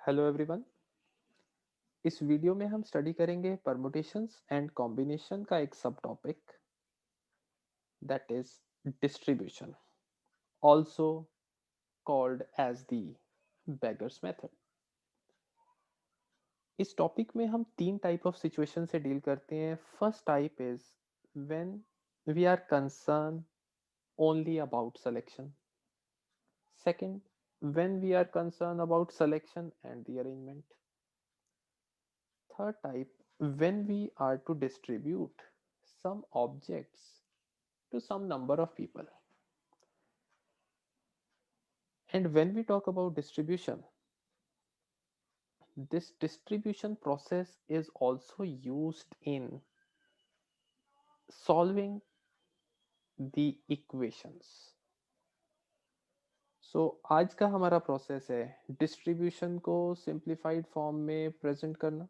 Hello everyone. इस video में हम स्टडी करेंगे परमुटेशंस एंड कॉम्बिनेशन का एक subtopic that is distribution, also called as the beggars method. इस टॉपिक में हम तीन टाइप ऑफ सिचुएशन से डील करते हैं। First type is when we are concern only about selection. Second, when we are concerned about selection and the arrangement. Third type, when we are to distribute some objects to some number of people. And when we talk about distribution, this distribution process is also used in solving the equations. So आज का हमारा process है distribution को simplified form में present करना,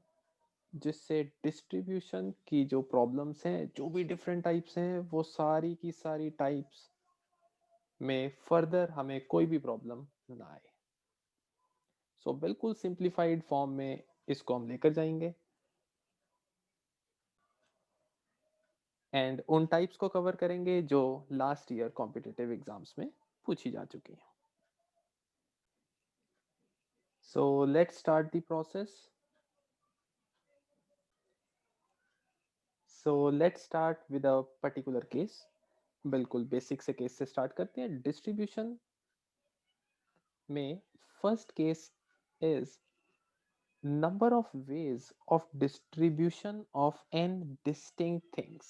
जिससे distribution की जो प्रॉब्लम्स हैं, जो भी डिफरेंट टाइप्स हैं, वो सारी की सारी टाइप्स में फर्दर हमें कोई भी प्रॉब्लम ना आए। सो बिल्कुल सिंप्लीफाइड फॉर्म में इसको हम लेकर जाएंगे एंड उन टाइप्स को कवर करेंगे जो लास्ट ईयर कॉम्पिटिटिव एग्जाम्स में पूछी जा चुकी हैं। So let's start the process. So let's start with a particular case. बिल्कुल बेसिक से केस से स्टार्ट करते हैं। डिस्ट्रीब्यूशन में first case is number of ways of distribution of n distinct things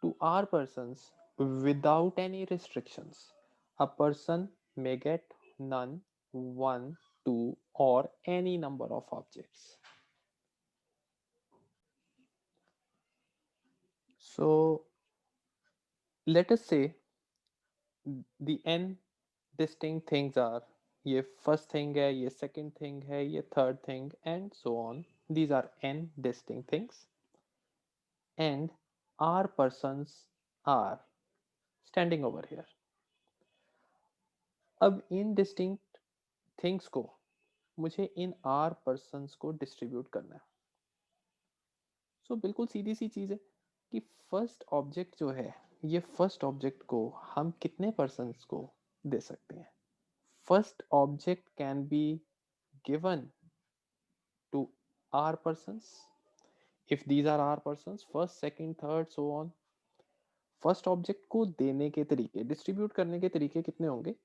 to r persons without any restrictions. A person may get none, one, two, or any number of objects. So let us say the n distinct things are, ये first thing है, ये second thing है, ये third thing, and so on. These are n distinct things, and r persons are standing over here. अब इन distinct things को मुझे इन are persons को distribute करना है। सो बिल्कुल सीधी सी चीज़ है कि फर्स्ट ऑब्जेक्ट जो है, ये फर्स्ट ऑब्जेक्ट को हम कितने पर्सन्स को दे सकते हैं। First object can be given to R persons if these are R persons, first second third so on. First object को देने के तरीके, डिस्ट्रीब्यूट करने के तरीके कितने होंगे।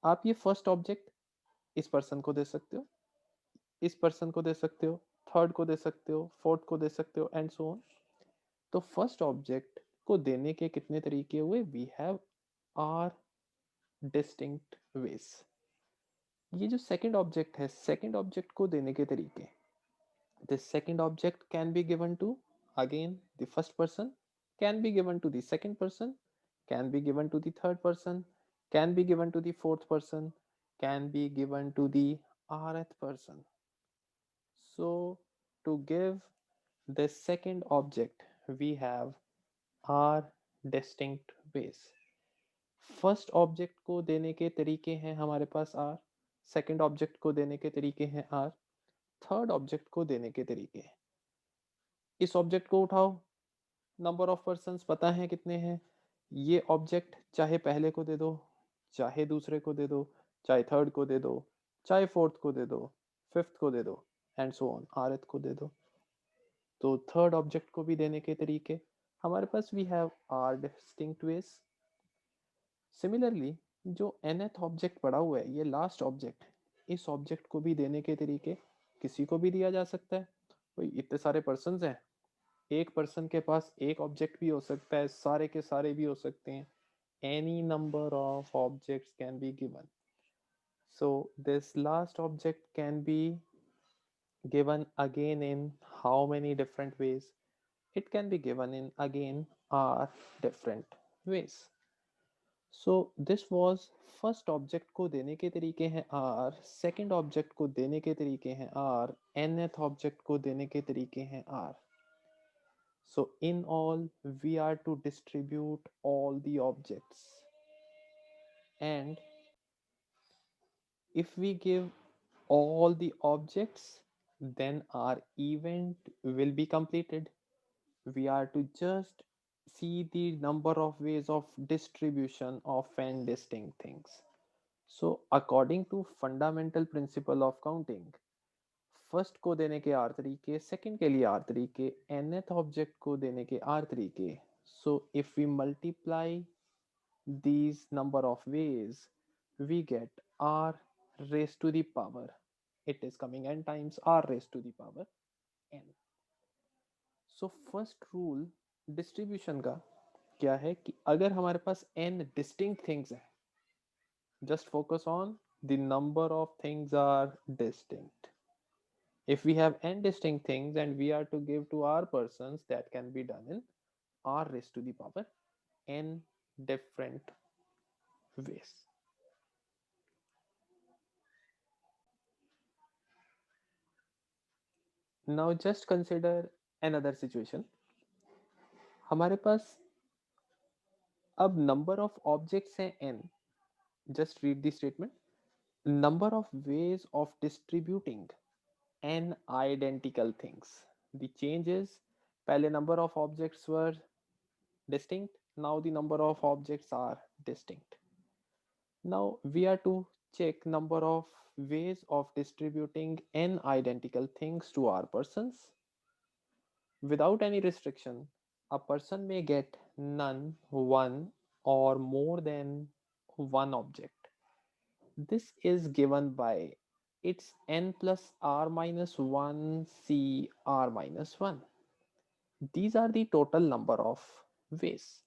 आप ये फर्स्ट ऑब्जेक्ट इस पर्सन को दे सकते हो, इस पर्सन को दे सकते हो, थर्ड को दे सकते हो, फोर्थ को दे सकते हो, एंड सो ऑन। तो फर्स्ट ऑब्जेक्ट को देने के कितने तरीके हुए। We have are distinct ways. ये जो सेकंड ऑब्जेक्ट है, सेकंड ऑब्जेक्ट को देने के तरीके, this second object can be given to again the first person, can be given to the second person, can be given to the third person, can be given to the fourth person, can be given to the rth person. So to give the second object, we have r distinct ways. First object को देने के तरीके हैं हमारे पास r, second object को देने के तरीके हैं r, थर्ड ऑब्जेक्ट को देने के तरीके हैं। इस ऑब्जेक्ट को उठाओ, नंबर ऑफ पर्सन्स पता है कितने हैं। ये ऑब्जेक्ट चाहे पहले को दे दो, चाहे दूसरे को दे दो, चाहे थर्ड को दे दो, चाहे फोर्थ को दे दो, फिफ्थ को दे दो, एंड सो ऑन, rth को दे दो। तो थर्ड ऑब्जेक्ट को भी देने के तरीके हमारे पास, we have are distinct ways. Similarly जो nth ऑब्जेक्ट पड़ा हुआ है, ये लास्ट ऑब्जेक्ट, इस ऑब्जेक्ट को भी देने के तरीके किसी को भी दिया जा सकता है। भाई इतने सारे पर्सन्स हैं, एक पर्सन के पास एक ऑब्जेक्ट भी हो सकता है, सारे के सारे भी हो सकते हैं। Any number of objects can be given. So this last object can B given again in how many different ways. It can be given in again r different ways. So this was first object को देने के तरीके हैं r, second object को देने के तरीके हैं r, nth object को देने के तरीके हैं r. So in all we are to distribute all the objects, and If we give all the objects, then our event will be completed. We are to just see the number of ways of distribution of n distinct things. So according to fundamental principle of counting, first को देने के R तरीके, second के लिए are तरीके, nth object को देने के आर तरीके. So if we multiply these number of ways, we get r raised to the power, it is coming n times r raised to the power n. So first rule distribution का क्या है कि अगर हमारे पास n distinct things है, just focus on the number of things are distinct. If we have n distinct things and we are to give to our persons, that can be done in r raised to the power n different ways. Now just consider another situation. हमारे पास अब number of objects है n. Just read the statement. Number of ways of distributing n identical things. The change is पहले number of objects were distinct, now the number of objects are distinct. Now we are to check number of ways of distributing n identical things to our persons. Without any restriction, a person may get none, one, or more than one object. This is given by its n plus r minus 1 c r minus 1. These are the total number of ways.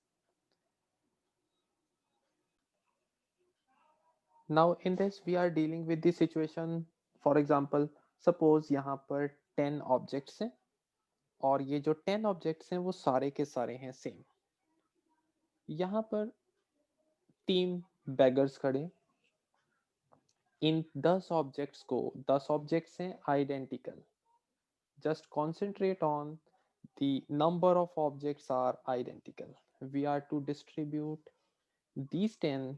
Now in this we are dealing with the situation, for example, suppose यहाँ पर 10 objects हैं और ये जो 10 objects हैं वो सारे के सारे हैं सेम. यहाँ पर 3 beggars खड़े, इन 10 objects को 10 objects हैं identical. Just concentrate on the number of objects are identical. We are to distribute these 10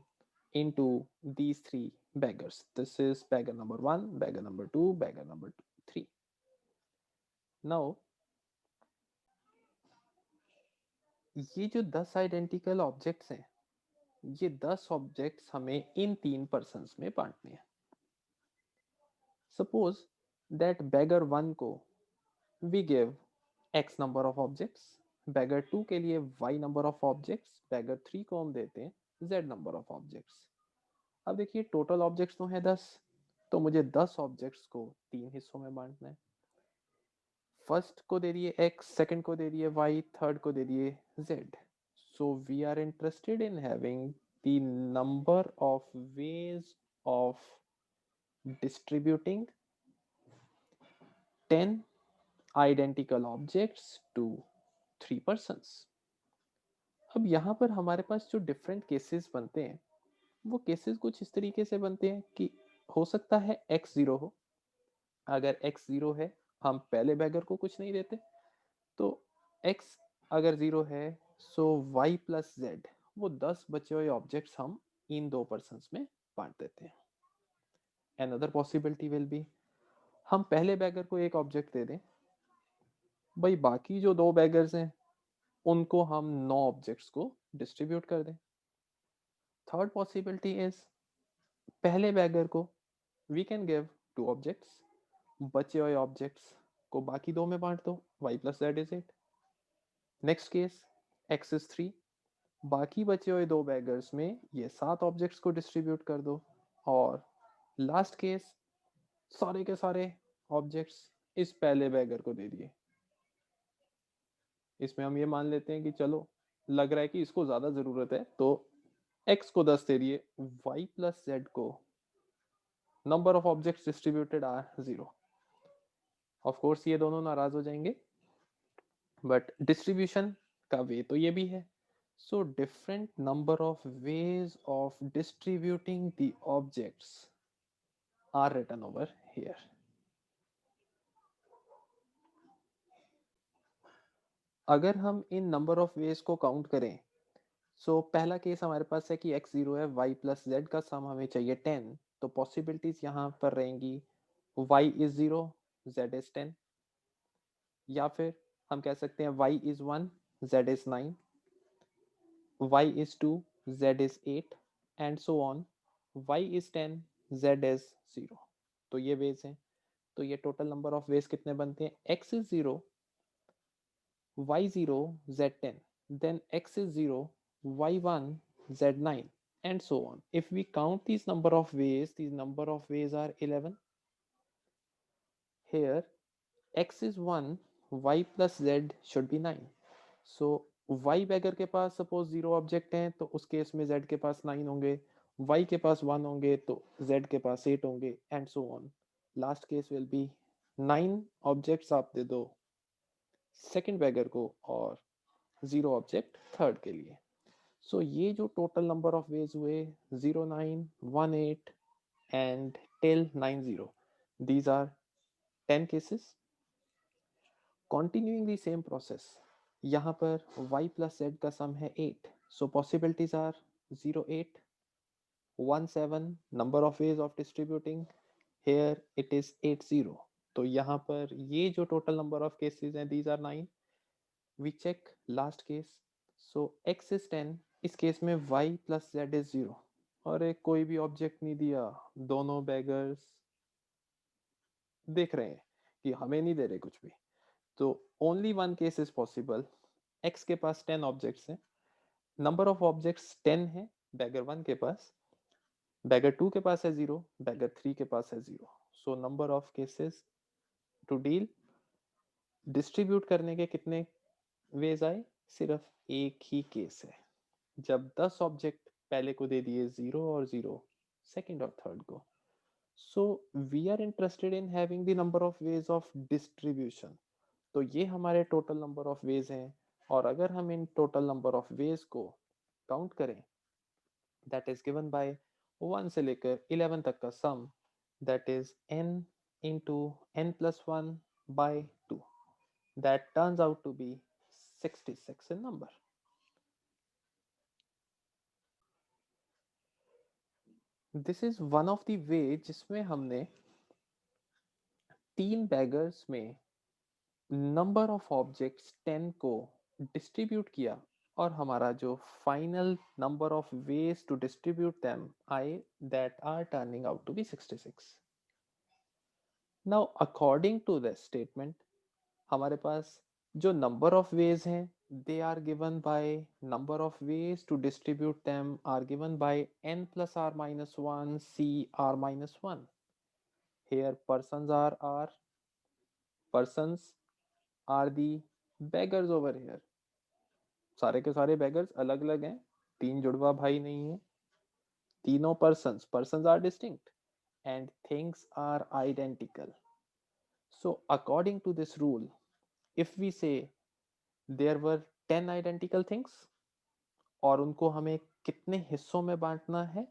into these 3 beggars. This is beggar number 1, beggar number 2, beggar number 3. Now ये जो 10 identical objects हैं, ये 10 objects हमें इन 3 persons में बांटने हैं. Suppose that beggar 1 को we give x number of objects, beggar 2 के लिए y number of objects, beggar 3 को हम देते हैं z number of objects. अब देखिए टोटल ऑब्जेक्ट्स तो है 10, तो मुझे 10 ऑब्जेक्ट्स को 3 हिस्सों में बांटना है. फर्स्ट को दे दिए x, सेकंड को दे दिए y, थर्ड को दे दिए z. So we are interested in having the number of ways of distributing 10 identical objects to 3 persons. अब यहाँ पर हमारे पास जो डिफरेंट केसेस बनते हैं वो केसेस कुछ इस तरीके से बनते हैं कि हो सकता है x 0 हो. अगर x 0 है हम पहले बैगर को कुछ नहीं देते, तो x अगर 0 है सो y प्लस z, वो 10 बचे हुए ऑब्जेक्ट्स हम इन 2 पर्सन्स में बांट देते हैं. Another possibility will be हम पहले बैगर को एक ऑब्जेक्ट दे दें, भाई बाकी जो 2 बैगर्स हैं उनको हम 9 ऑब्जेक्ट्स को डिस्ट्रीब्यूट कर दें. थर्ड पॉसिबिलिटी इज पहले बैगर को वी कैन गिव 2 ऑब्जेक्ट्स, बचे हुए ऑब्जेक्ट्स को बाकी 2 में बांट दो, y plus z is 8. Next case x is 3, बाकी बचे हुए 2 बैगर्स में ये 7 ऑब्जेक्ट्स को डिस्ट्रीब्यूट कर दो. और लास्ट केस सारे के सारे ऑब्जेक्ट्स इस पहले बैगर को दे दिए. इसमें हम ये मान लेते हैं कि चलो लग रहा है कि इसको ज्यादा जरूरत है, तो x को 10 दे दिए, y प्लस z को number of objects distributed are 0. Of course ये दोनों नाराज हो जाएंगे, बट डिस्ट्रीब्यूशन का वे तो ये भी है. So different number of ways of distributing the objects are written over here. अगर हम इन नंबर ऑफ वेज को काउंट करें, सो पहला केस हमारे पास है कि x 0 है, y प्लस z का सम हमें चाहिए 10. तो पॉसिबिलिटीज यहाँ पर रहेंगी y is 0, z is 10, या फिर हम कह सकते हैं y is 1, z is 9, y is 2, z is 8 and so on, y is 10, z is 0। तो ये वेज हैं। तो ये टोटल नंबर ऑफ वेज कितने बनते हैं, x is 0, y 0, z 10, then x is 0, y 1, z 9 and so on. If we count these number of ways are 11. Here x is 1, y plus z should be 9. So y अगर के पास suppose 0 object हैं तो उस case में z के पास 9 होंगे, y के पास 1 होंगे तो z के पास 8 होंगे and so on. Last case will be 9 objects आप दे दो सेकंड बैगर को और 0 ऑब्जेक्ट थर्ड के लिए। सो ये जो टोटल नंबर ऑफ वेज हुए 0, 9, 1, 8 and till 9, 0, these are 10 cases। Continuing the same process, यहाँ पर y plus z का सम है 8, so possibilities are 0, 8, 1, 7, number of ways of distributing, here it is 8, 0। तो यहाँ पर ये जो total number of cases हैं these are 9। We check last case, so x is 10, इस केस में y plus z is 0 और एक कोई भी ऑब्जेक्ट नहीं दिया, दोनों बेगर्स देख रहे हैं कि हमें नहीं दे रहे कुछ भी। तो only one case is possible, x के पास 10 ऑब्जेक्ट्स हैं, नंबर ऑफ ऑब्जेक्ट्स 10 है बैगर 1 के पास, बैगर 2 के पास है 0, बैगर 3 के पास है 0। So number of cases to deal, distribute करने के कितने वेज आए, सिर्फ एक ही केस है जब 10 ऑब्जेक्ट पहले को दे दिए 0 और 0 सेकंड और थर्ड को। So we are interested in having the number of ways of distribution. तो ये हमारे टोटल नंबर ऑफ वेज हैं और अगर हम इन टोटल नंबर ऑफ वेज को काउंट करें दैट इज गिवन बाय 1 से लेकर 11 तक का sum, that is n into n plus 1 by 2, that turns out to be 66 in number। This is one of the way जिसमें हमने 3 बैगर्स में number of objects 10 को डिस्ट्रीब्यूट किया और हमारा जो final number of ways to distribute them आए that are turning out to be 66। Now according to this statement हमारे पास जो नंबर ऑफ वेज हैं they are given by number of ways to distribute them are given by n plus r minus 1 c r minus 1। here persons are the beggars over here। सारे के सारे beggars अलग अलग हैं, तीन जुड़वा भाई नहीं है, तीनों persons are distinct and things are identical. So according to this rule if we say there were 10 identical things और उनको हमें कितने हिस्सों में बांटना है,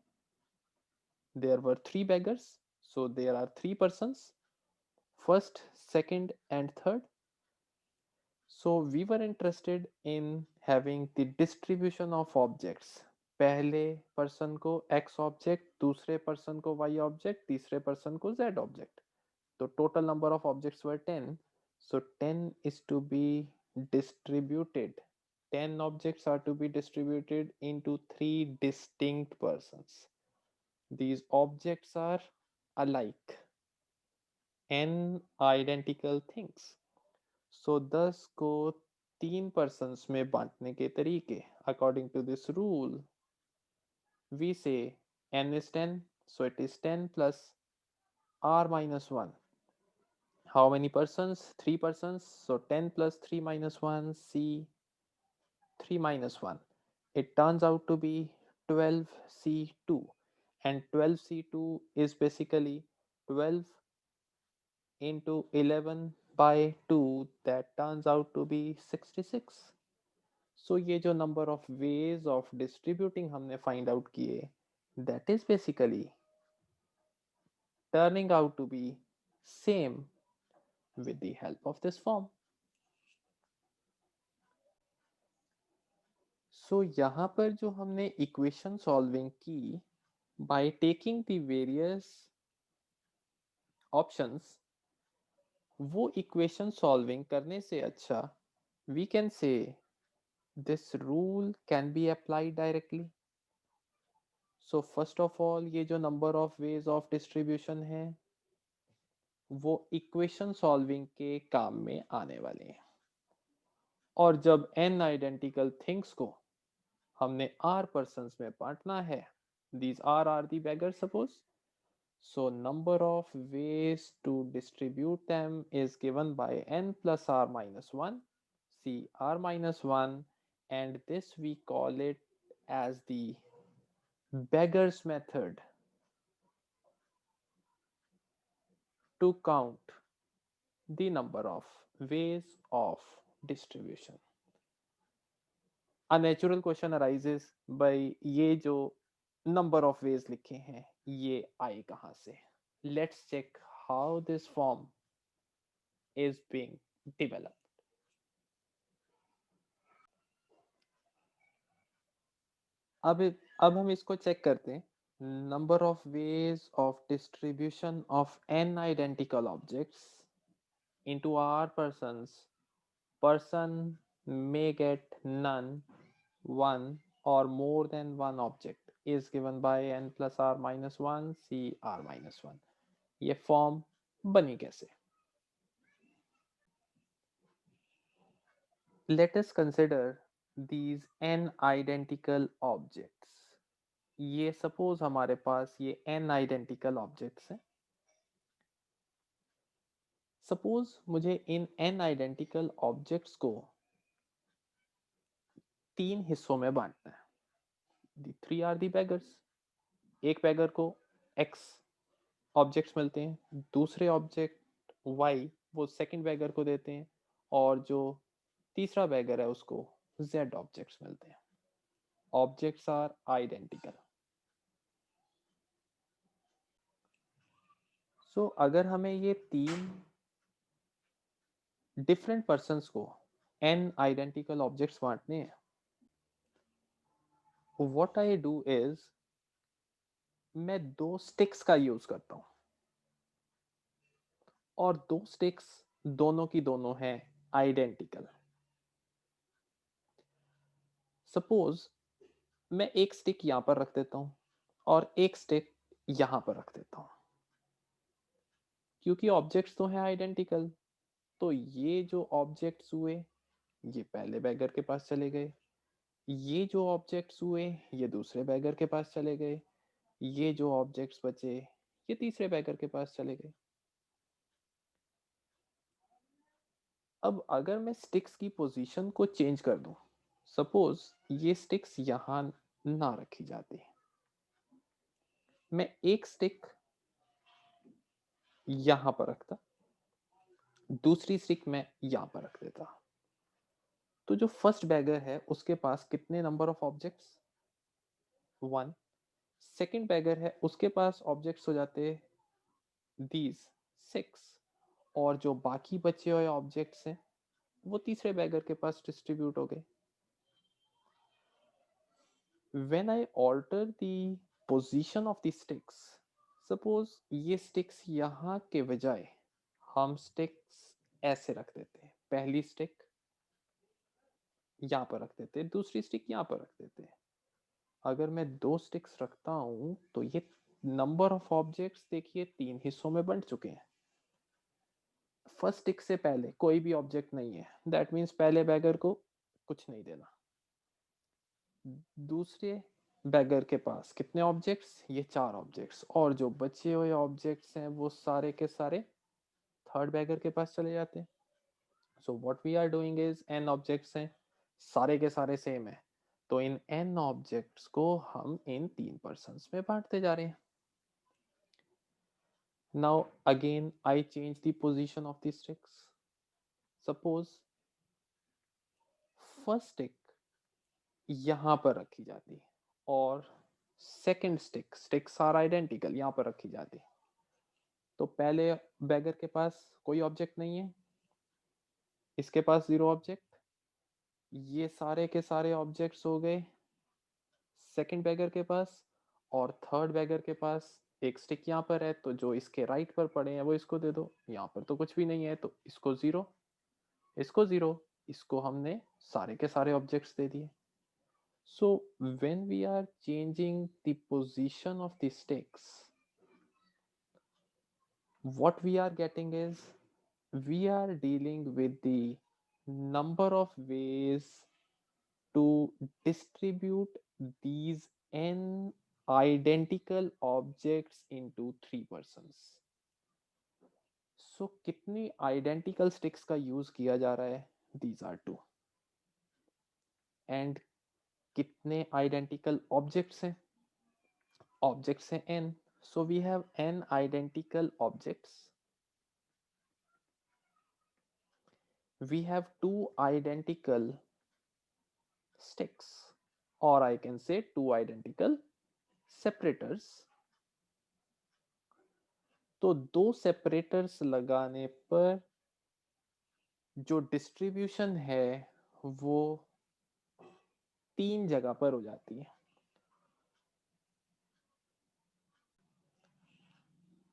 there were 3 beggars, so there are 3 persons, first second and third. So we were interested in having the distribution of objects। पहले person को x ऑब्जेक्ट, दूसरे पर्सन को y ऑब्जेक्ट, तीसरे पर्सन को z ऑब्जेक्ट। तो total number of objects were 10। So 10 is to be distributed, 10 objects are to be distributed into 3 distinct persons। These objects are alike, n identical things। So 10 को 3 persons में बांटने के तरीके according to this rule we say n is 10, so it is 10 plus r minus 1। how many persons, 3 persons, so 10 plus 3 minus 1 c 3 minus 1, it turns out to be 12c2 and 12c2 is basically 12 into 11 by 2, that turns out to be 66। So ये जो number of ways of distributing हमने find out किए that is basically turning out to be same with the help of this form. So यहाँ पर जो हमने equation solving की by taking the various options, वो इक्वेशन सॉल्विंग करने से अच्छा we can say this rule can be applied directly. So first of all ये जो number of ways of distribution है वो इक्वेशन सॉल्विंग के काम में आने वाले हैं. और जब n आइडेंटिकल थिंग्स को हमने r पर्सन्स में बांटना है, these are the beggars suppose, so number of ways to distribute them is given by n plus r minus 1, c r minus 1, and this we call it as the beggars method to count the number of ways of distribution. A natural question arises by ये जो number of ways लिखे हैं ये आए कहाँ से. Let's check how this form is being developed. अब हम इसको चेक करते हैं. Number of ways of distribution of n identical objects into r persons. Person may get none, one, or more than one object is given by n plus r minus 1 c r minus 1. ये form बनी कैसे? Let us consider these n identical objects. ये suppose हमारे पास ये n identical objects हैं. Suppose मुझे इन n identical objects को 3 हिस्सों में बांटना है. दी 3 आर दी बेगर्स. एक बेगर को x ऑब्जेक्ट्स मिलते हैं, दूसरे ऑब्जेक्ट y वो सेकंड बेगर को देते हैं, और जो तीसरा बेगर है उसको z ऑब्जेक्ट्स मिलते हैं. Objects are identical. सो अगर हमें ये 3 डिफरेंट पर्सन्स को n आइडेंटिकल ऑब्जेक्ट्स बांटने हैं, व्हाट आई डू इज मैं 2 स्टिक्स का यूज करता हूं, और 2 स्टिक्स दोनों की दोनों हैं आइडेंटिकल. सपोज मैं एक स्टिक यहां पर रख देता हूं और एक स्टिक यहां पर रख देता हूं. क्योंकि ऑब्जेक्ट्स तो हैं आइडेंटिकल, तो ये जो ऑब्जेक्ट्स हुए ये पहले बैगर के पास चले गए, ये जो ऑब्जेक्ट्स हुए ये दूसरे बैगर के पास चले गए, ये जो ऑब्जेक्ट्स बचे ये तीसरे बैगर के पास चले गए. अब अगर मैं स्टिक्स की पोजीशन को चेंज कर दूं, सपोज ये स्टिक्स यहां ना रखी जाती, मैं एक स्टिक यहां पर रखता, दूसरी स्टिक मैं यहां पर रख देता, तो जो फर्स्ट बैगर है उसके पास कितने number of objects? 1. Second beggar है उसके पास ऑब्जेक्ट्स हो जाते दीज 6, और जो बाकी बचे हुए ऑब्जेक्ट्स हैं वो तीसरे बैगर के पास डिस्ट्रीब्यूट हो गए. When I alter the position of the sticks, suppose ये sticks यहाँ के बजाय हम sticks ऐसे रख देते हैं. पहली stick यहाँ पर रख देते हैं, दूसरी stick यहाँ पर रख देते हैं. अगर मैं 2 sticks रखता हूँ तो ये नंबर ऑफ ऑब्जेक्ट्स देखिए 3 हिस्सों में बंट चुके हैं. फर्स्ट स्टिक से पहले कोई भी ऑब्जेक्ट नहीं है, दैट मीन्स पहले बैगर को कुछ नहीं देना. दूसरे बैगर के पास कितने ऑब्जेक्ट्स? ये 4 ऑब्जेक्ट्स, और जो बचे हुए ऑब्जेक्ट्स हैं वो सारे के सारे थर्ड बैगर के पास चले जाते हैं. So what we are doing is n objects हैं, सारे के सारे सेम है, तो इन n ऑब्जेक्ट्स को हम इन 3 पर्सन्स में बांटते जा रहे हैं. Now again I change the position of the sticks. Suppose first stick यहां पर रखी जाती और सेकंड स्टिक्स आर आइडेंटिकल यहां पर रखी जाती, तो पहले बैगर के पास कोई ऑब्जेक्ट नहीं है, इसके पास 0 ऑब्जेक्ट, ये सारे के सारे ऑब्जेक्ट्स हो गए सेकंड बैगर के पास, और थर्ड बैगर के पास एक स्टिक यहाँ पर है, तो जो इसके राइट पर पड़े हैं वो इसको दे दो। यहाँ पर तो कुछ भी नहीं है, तो इसको ज़ीरो, इसको ज़ीरो, इसको हमने सारे के सारे ऑब्जेक्ट्स दे दिए। So when we are changing the position of the sticks, what we are getting is we are dealing with the number of ways to distribute these n identical objects into three persons. So कितनी identical sticks का use किया जा रहा है? These are two. And कितने identical objects हैं? Objects हैं n. So we have n identical objects. We have two identical sticks, or I can say two identical separators. तो दो सेपरेटर्स लगाने पर जो डिस्ट्रीब्यूशन है वो तीन जगह पर हो जाती है।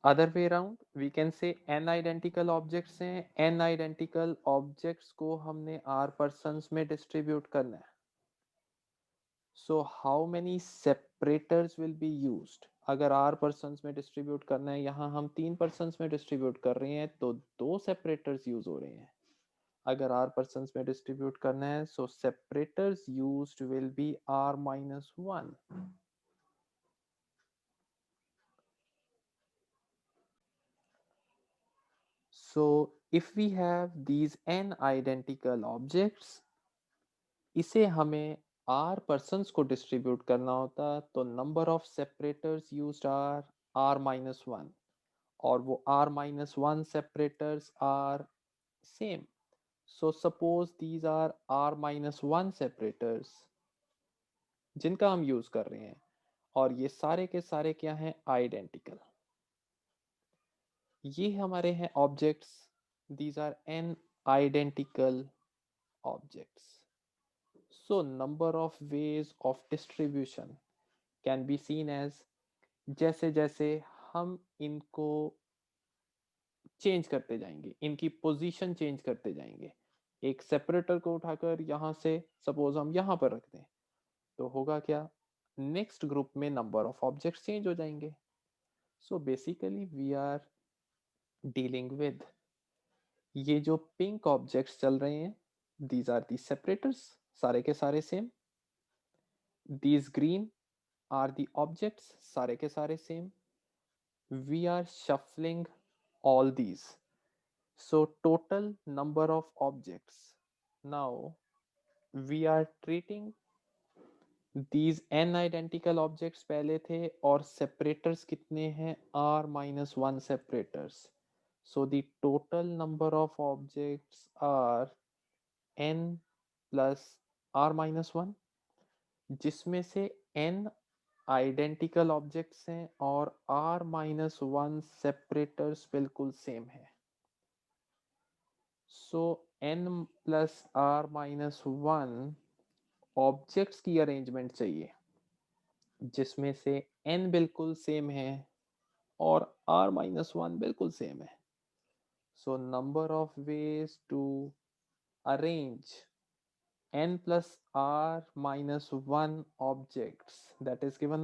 Other way around we can say n identical objects हैं, n आइडेंटिकल ऑब्जेक्ट्स को हमने r पर्सन्स में डिस्ट्रीब्यूट करना है। So how many separators will be used? अगर r पर्सन्स में डिस्ट्रीब्यूट करना है, यहाँ हम तीन पर्सन्स में डिस्ट्रीब्यूट कर रहे हैं तो दो सेपरेटर्स यूज हो रहे हैं। अगर r पर्सन्स में डिस्ट्रीब्यूट करना है, so separators used will be r-1। So if we have these n identical objects, इसे हमें r persons को डिस्ट्रीब्यूट करना होता तो number of separators used are r-1, और वो r-1 separators are same. So suppose these are r-1 separators जिनका हम यूज कर रहे हैं, और ये सारे के सारे क्या हैं? आइडेंटिकल। ये हमारे हैं objects, these are n identical objects. So number of ways of distribution can be seen as, जैसे जैसे हम इनको चेंज करते जाएंगे, इनकी पोजीशन चेंज करते जाएंगे, एक सेपरेटर को उठाकर यहाँ से सपोज हम यहाँ पर रख दें, तो होगा क्या? नेक्स्ट ग्रुप में नंबर ऑफ ऑब्जेक्ट्स चेंज हो जाएंगे। So basically we are dealing with ये जो पिंक ऑब्जेक्ट्स चल रहे हैं, दीज आर दी सेपरेटर्स, सारे के सारे same. These green are the objects, सारे के सारे same. We are shuffling all these, so total number of objects, now we are treating these n identical objects पहले थे, और separators कितने हैं? r-1 separators. So the total number of objects are n plus r-1, जिसमें से n identical objects हैं और r-1 separators बिल्कुल सेम है। सो n प्लस r-1 ऑब्जेक्ट्स की अरेंजमेंट चाहिए जिसमें से n बिल्कुल सेम है और r-1 बिल्कुल सेम है। So number of ways to arrange n plus r-1 objects, that is given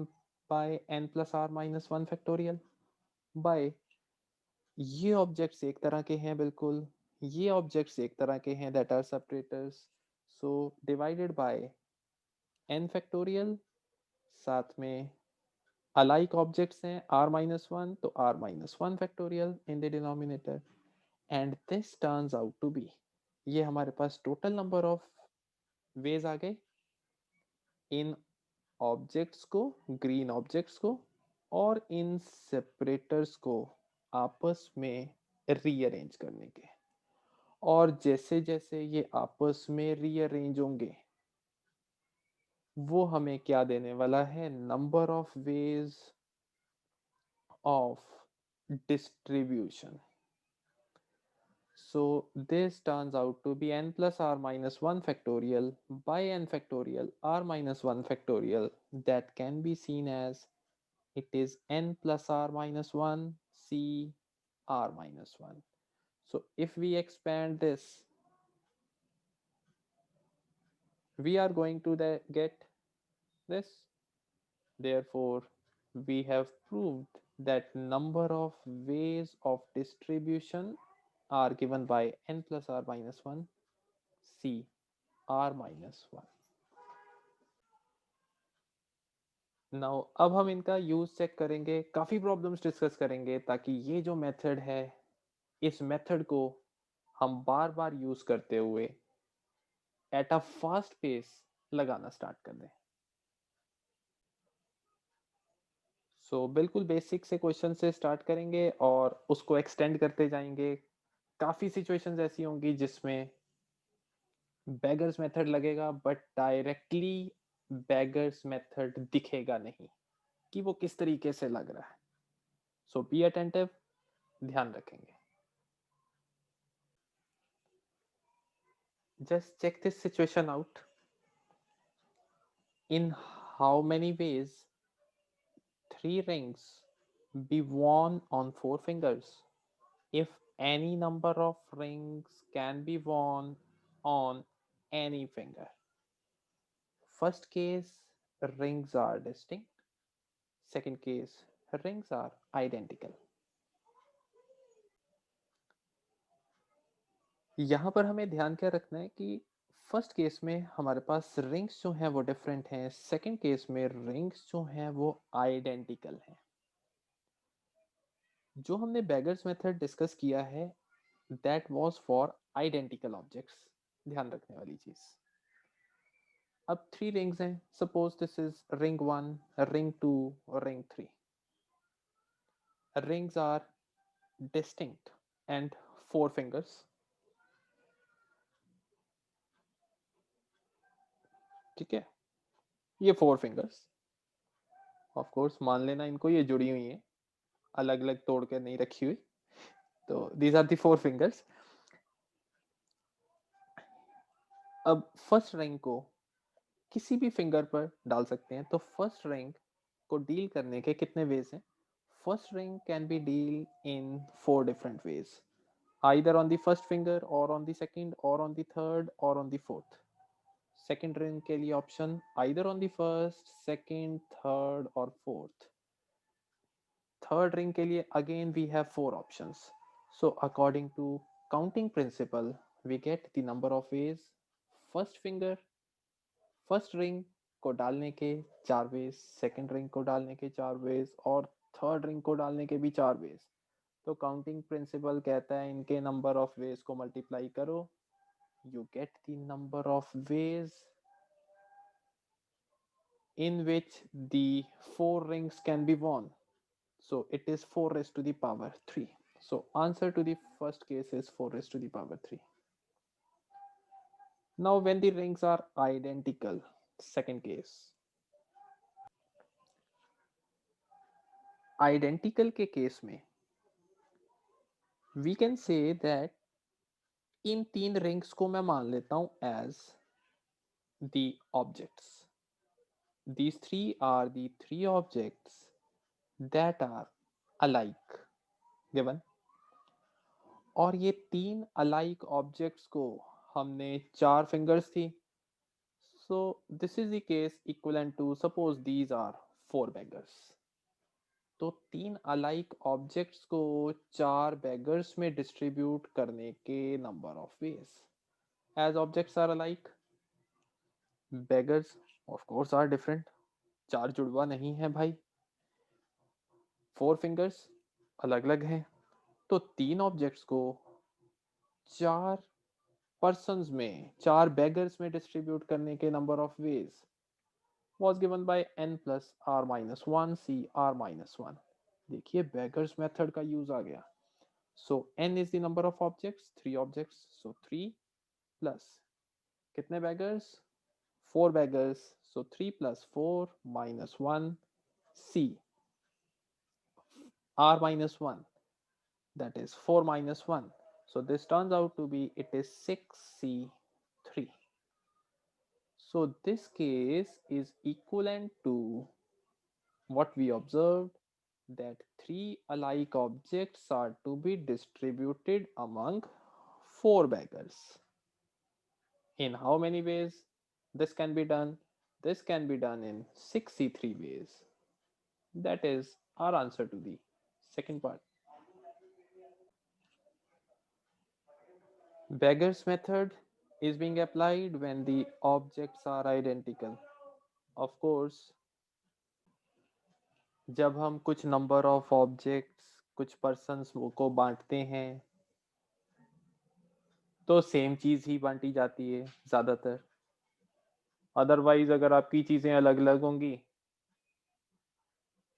by n plus r-1 factorial by ये ऑब्जेक्ट्स एक तरह के हैं बिल्कुल, ये ऑब्जेक्ट्स एक तरह के हैं, that are separators, so divided by n factorial, साथ में अलाइक ऑब्जेक्ट्स हैं r-1, तो r-1 factorial in the denominator, and this turns out to be, ये हमारे पास टोटल नंबर ऑफ वेज आ गए इन ऑब्जेक्ट्स को, ग्रीन ऑब्जेक्ट्स को, और इन सेपरेटर्स को आपस में रीअरेंज करने के। और जैसे जैसे ये आपस में रीअरेंज होंगे, वो हमें क्या देने वाला है? Number of ways of distribution. So this turns out to be n plus r-1 factorial by n factorial r-1 factorial, that can be seen as it is n plus r minus 1 c r minus 1. So if we expand this, we are going to get this. Therefore, we have proved that number of ways of distribution are given by n plus r minus 1 c r minus 1. Now अब हम इनका use check करेंगे, काफी problems discuss करेंगे, ताकि ये जो method है, इस मेथड को हम बार बार यूज करते हुए एट अ फास्ट पेस लगाना स्टार्ट कर दें. सो बिल्कुल बेसिक से क्वेश्चन से स्टार्ट करेंगे और उसको एक्सटेंड करते जाएंगे. काफी सिचुएशंस ऐसी होंगी जिसमें बेगर्स मेथड लगेगा, बट डायरेक्टली बेगर्स मेथड दिखेगा नहीं कि वो किस तरीके से लग रहा है. सो बी अटेंटिव, ध्यान रखेंगे. Just check this situation out. In how many ways three rings be worn on four fingers? If any number of rings can be worn on any finger. First case, rings are distinct. Second case, rings are identical. यहाँ पर हमें ध्यान क्या रखना है कि first case में हमारे पास रिंग्स जो हैं वो डिफरेंट हैं, सेकंड केस में रिंग्स जो हैं वो आइडेंटिकल हैं. जो हमने बेगर्स मेथड डिस्कस किया है, that was for identical objects. ध्यान रखने वाली चीज. अब थ्री रिंग्स हैं, suppose this is ring 1, ring 2 और ring 3. Rings are distinct and four fingers. ठीक है, ये फोर फिंगर्स. ऑफ कोर्स मान लेना इनको ये जुड़ी हुई हैं, अलग अलग तोड़ के नहीं रखी हुई. तो these are the four fingers. अब फर्स्ट रिंग को किसी भी फिंगर पर डाल सकते हैं. तो फर्स्ट रिंग को डील करने के कितने वेज हैं? First ring can be deal in four different ways, either on the first finger or on the second or on the third or on the fourth. Second ring के लिए option either on the first, second, third or fourth. Third ring के लिए again we have four options. So according to counting principle, we get the number of ways. First finger, first ring को डालने के चार veg, second ring को डालने के चार वेज और थर्ड रिंग को डालने के भी चार वेज. तो काउंटिंग प्रिंसिपल कहता है इनके नंबर ऑफ वेज को मल्टीप्लाई करो, you get the number of ways in which the four rings can be worn. So it is 4 raised to the power 3. So answer to the first case is 4 raised to the power 3. Now when the rings are identical, second case. Identical के case में we can say that इन तीन rings को मैं मान लेता हूं as the objects. These three are the three objects that are alike given. और ये तीन अलाइक ऑब्जेक्ट्स को हमने चार फिंगर्स थी. So this is the case equivalent to suppose these are four beggars. तो तीन अलाइक ऑब्जेक्ट्स को चार बेगर्स में डिस्ट्रीब्यूट करने के number of ways. As objects are alike, beggars of course are different. चार जुड़वा नहीं है भाई, फोर फिंगर्स अलग अलग हैं. तो तीन ऑब्जेक्ट्स को चार पर्सन्स में, चार बेगर्स में डिस्ट्रीब्यूट करने के number of veg was given by n plus r minus 1 c r minus 1. देखिए बेगर्स मेथड का यूज आ गया. So n is the number of objects, three objects. So 3 plus कितने beggars? Four beggars. So 3 plus 4 minus 1 c r minus 1, that is 4 minus 1. So this turns out to be, it is 6c3. So this case is equivalent to what we observed, that three alike objects are to be distributed among four beggars. In how many ways this can be done? This can be done in 63 ways. That is our answer to the second part. Beggar's method is being applied when the objects are identical. Of course, जब हम कुछ number of objects कुछ persons को बांटते हैं तो same चीज ही बांटी जाती है ज्यादातर. अदरवाइज अगर आपकी चीजें अलग अलग होंगी,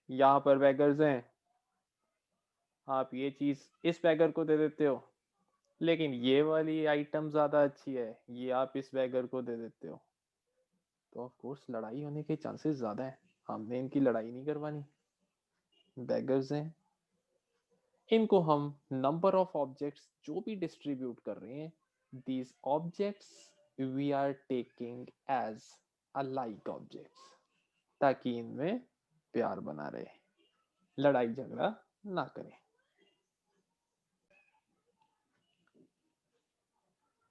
यहाँ पर बेगर्स हैं, आप ये चीज इस बेगर को दे देते हो, लेकिन ये वाली आइटम ज्यादा अच्छी है, ये आप इस बेगर को दे देते हो, तो ऑफ कोर्स लड़ाई होने के चांसेस ज्यादा है. हमने इनकी लड़ाई नहीं करवानी. बेगर्स हैं, इनको हम नंबर ऑफ ऑब्जेक्ट्स जो भी डिस्ट्रीब्यूट कर रहे हैं, these objects we are taking as alike objects, ताकि इनमें प्यार बना रहे, लड़ाई झगड़ा ना करें.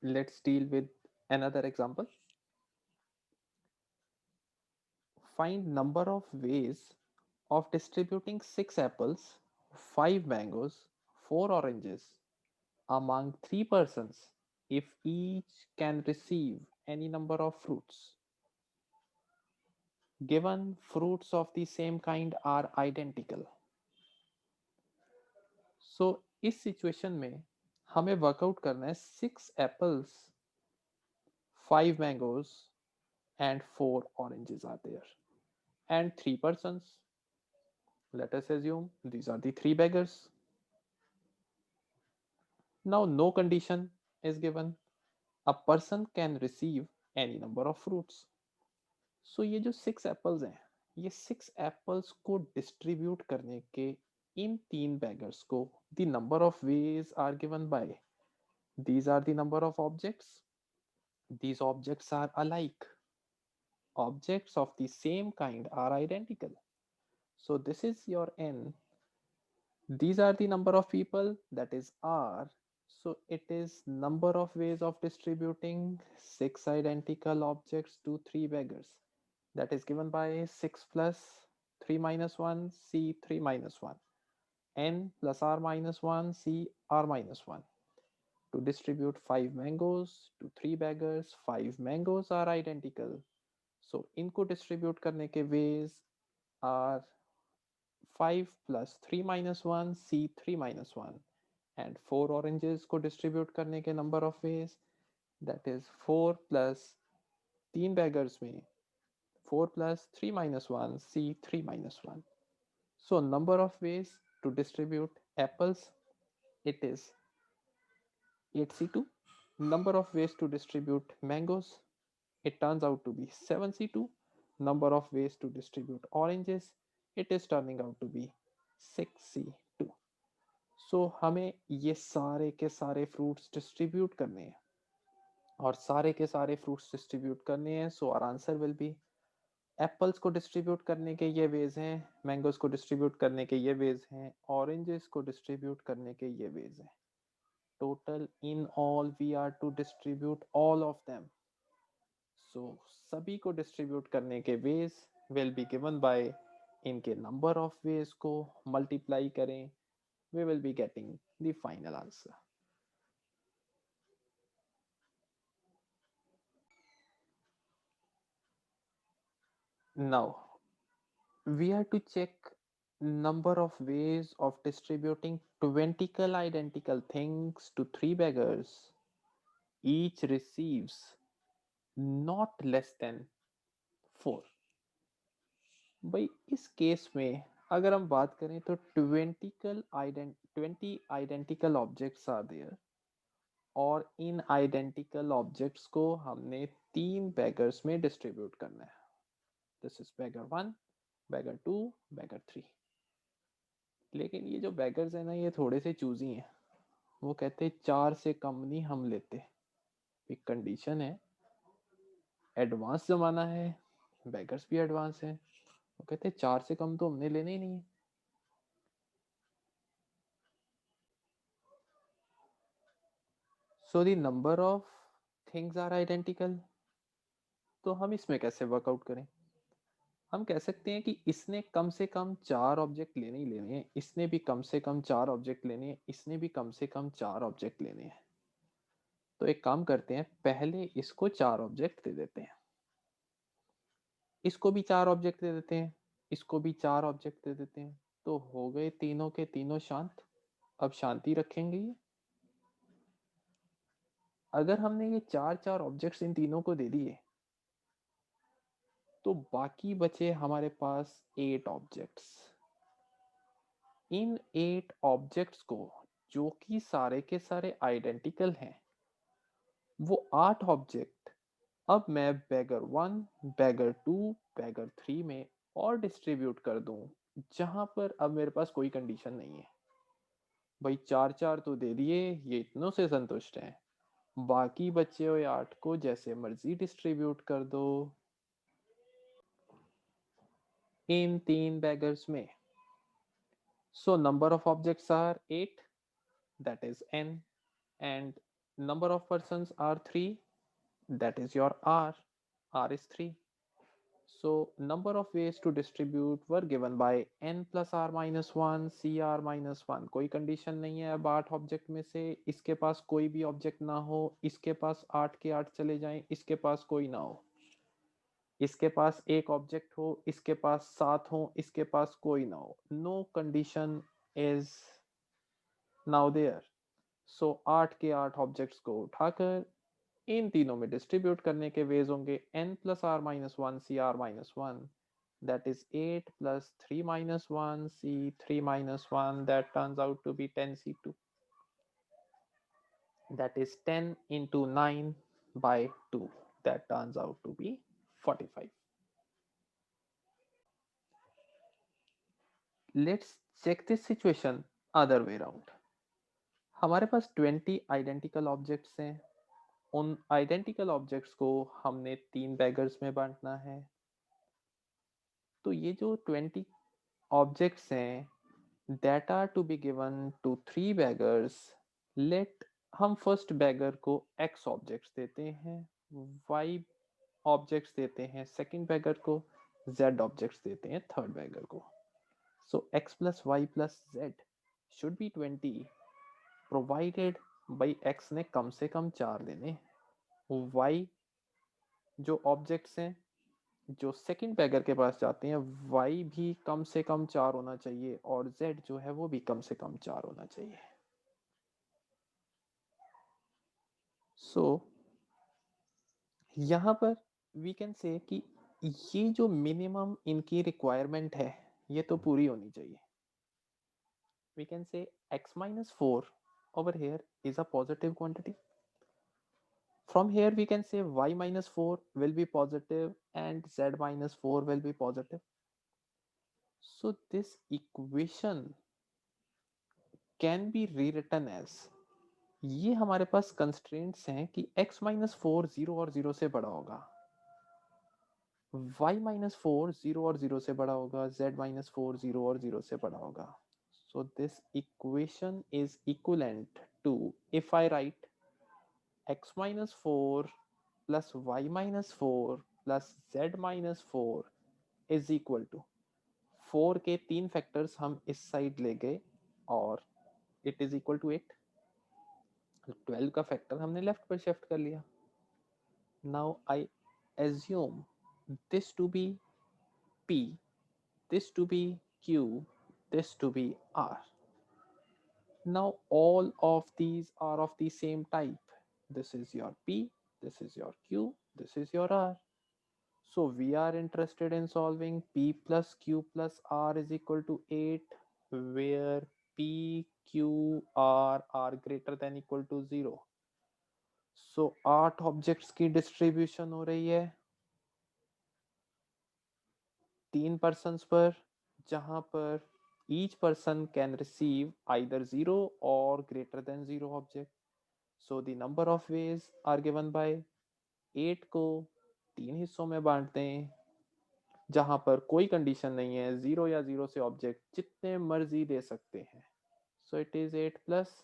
Let's deal with another example. Find number of ways of distributing 6 apples, 5 mangoes, 4 oranges among 3 persons if each can receive any number of fruits. Given fruits of the same kind are identical. So इस situation में हमें workout करना है 6 apples, 5 mangoes and 4 oranges are there, and 3 persons. Let us assume these are the 3 beggars. Now no condition is given. A person can receive any number of fruits. So ये जो 6 apples हैं, ये 6 apples को distribute करने के इन 3 beggars को the number of ways are given by, these are the number of objects, these objects are alike, objects of the same kind are identical. So this is your n. These are the number of people, that is r. So it is number of ways of distributing 6 identical objects to 3 beggars. That is given by 6 plus 3 minus 1 c 3 minus 1, n plus r minus 1 c r minus 1. To distribute 5 mangoes to 3 beggars, 5 mangoes are identical. So इनको distribute करने के ways are 5 plus 3 minus 1 c 3 minus 1, and 4 oranges को distribute करने के number of ways, that is 4 plus 3 beggars में 4 plus 3 minus 1 c 3 minus 1. So number of ways to distribute apples, it is 8c2. Number of ways to distribute mangoes, it turns out to be 7c2. Number of ways to distribute oranges, it is turning out to be 6c2. सो हमें ये सारे के सारे fruits distribute करने हैं, और सारे के सारे फ्रूट्स डिस्ट्रीब्यूट करने हैं. So our answer will be, apples को डिस्ट्रीब्यूट करने के ये वेज हैं, मैंगोज को डिस्ट्रीब्यूट करने के ये वेज हैं, ऑरेंजेस को डिस्ट्रीब्यूट करने के ये वेज हैं. Total in all we are to distribute all of them. So सभी को डिस्ट्रीब्यूट करने के ways will be given by इनके नंबर ऑफ वेज को मल्टीप्लाई करें, we will be getting the final answer. Now we have to check number of ways of distributing 20 identical things to 3 beggars. Each receives not less than 4. भाई इस case में अगर हम बात करें तो 20 identical objects are there, और इन identical objects को हमने 3 बेगर्स में डिस्ट्रीब्यूट करना है. This is beggar 1, beggar 2, beggar 3. लेकिन ये जो बेगर्स है ना, ये थोड़े से चूजी हैं. वो कहते हैं 4 से कम नहीं हम लेते. एक कंडीशन है, एडवांस जमाना है, बेगर्स भी एडवांस है, वो कहते हैं 4 से कम तो हमने लेने ही नहीं है। So the number of things are identical. तो हम इसमें कैसे वर्कआउट करें? हम कह सकते हैं कि इसने कम से कम 4 ऑब्जेक्ट लेने ही लेने हैं, इसने भी कम से कम 4 ऑब्जेक्ट लेने हैं, इसने भी कम से कम 4 ऑब्जेक्ट लेने हैं। तो एक काम करते हैं, पहले इसको 4 ऑब्जेक्ट दे देते हैं, इसको भी 4 ऑब्जेक्ट दे देते हैं, इसको भी 4 ऑब्जेक्ट दे देते हैं। तो हो गए तीनों के तीनों शांत। अब शांति रखेंगे ये। अगर हमने ये 4 ऑब्जेक्ट्स इन तीनों को दे दिए तो बाकी बचे हमारे पास 8 ऑब्जेक्ट्स। इन 8 ऑब्जेक्ट्स को, जो कि सारे के सारे आइडेंटिकल हैं, वो 8 ऑब्जेक्ट अब मैं बैगर 1, बैगर 2, बैगर 3 में और डिस्ट्रीब्यूट कर दूं, जहां पर अब मेरे पास कोई कंडीशन नहीं है। भाई 4 तो दे दिए, ये इतनों से संतुष्ट हैं, बाकी बचे हुए 8 को जैसे मर्जी डिस्ट्रीब्यूट कर दो इन 3 बैगर्स में। So number of objects are 8, that is n, and number of persons are 3, that is your r is 3. So number of ways to distribute were given by n plus r minus 1 cr minus 1। कोई condition नहीं है अब 8 object में से इसके पास कोई भी object ना हो, इसके पास 8 के 8 चले जाएं, इसके पास कोई ना हो, इसके पास एक ऑब्जेक्ट हो, इसके पास 7 हो, इसके पास कोई ना हो। No condition is now there. So 8 के 8 ऑब्जेक्ट्स को उठाकर इन तीनों में डिस्ट्रीब्यूट करने के वेज होंगे n plus r minus one c r minus one, that is 8 plus 3 minus 1 c3 minus 1, that turns out to be 10c2, that is 10 into 9 by 2, that turns out to be 45. Let's check this situation other way around. हमारे पास 20 identical objects हैं, उन identical objects को हमने 3 beggars में बांटना है। तो ये जो 20 ऑब्जेक्ट्स हैं that are to be given to 3 beggars, let हम फर्स्ट बैगर को x ऑब्जेक्ट्स देते हैं, y ऑब्जेक्ट्स देते हैं सेकंड बैगर को, z ऑब्जेक्ट्स देते हैं थर्ड बैगर को। सो x plus y plus z should be 20 provided by x ने कम से कम 4 लेने, y जो ऑब्जेक्ट्स हैं जो सेकंड बैगर के पास जाते हैं y भी कम से कम 4 होना चाहिए, और z जो है वो भी कम से कम 4 होना चाहिए। सो यहाँ पर वी कैन से कि ये जो मिनिमम इनकी रिक्वायरमेंट है ये तो पूरी होनी चाहिए। We can say x minus 4 over here is a positive quantity. From here we can say y minus 4 will be positive and z minus 4 will be positive. So this equation can be rewritten as, ये हमारे पास constraints हैं कि x minus 4 0 और 0 से बड़ा होगा, y minus 4 0 और 0 से बड़ा होगा, z minus 4 0 और 0 से बड़ा होगा। So this equation is equivalent to, if I write x minus 4 plus y minus 4 plus z minus 4 is equal to 4 के 3 फैक्टर्स हम इस साइड ले गए और इट इज इक्वल टू 8। 12 का फैक्टर हमने लेफ्ट पर शिफ्ट कर लिया। Now I assume this to be p, this to be q, this to be r. Now all of these are of the same type. This is your p, this is your q, this is your r. So we are interested in solving p plus q plus r is equal to 8, where p, q, r are greater than equal to 0. So 8 objects की distribution हो रही है 3 persons पर, जहां पर each person can receive either 0 or greater than 0 object. So the number of ways are given by 8 को 3 हिस्सों में बांट दें, जहां पर कोई कंडीशन नहीं है, 0 या 0 से ऑब्जेक्ट जितने मर्जी दे सकते हैं. So it is 8 plus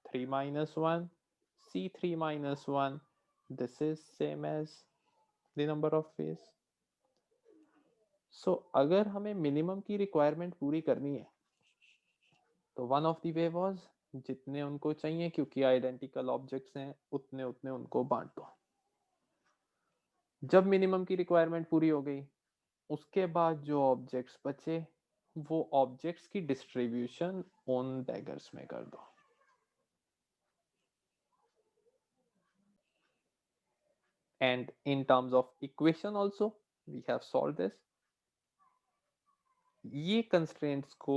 3 minus 1, C3 minus 1. This is same as the number of ways. So अगर हमें मिनिमम की रिक्वायरमेंट पूरी करनी है तो one of the way was जितने उनको चाहिए, क्योंकि आइडेंटिकल ऑब्जेक्ट्स हैं, उतने उतने उनको बांट दो. जब मिनिमम की रिक्वायरमेंट पूरी हो गई, उसके बाद जो ऑब्जेक्ट्स बचे वो ऑब्जेक्ट्स की डिस्ट्रीब्यूशन उन डैगर्स में कर दो. And in terms of equation also, we have solved this. ये कंस्ट्रेंट्स को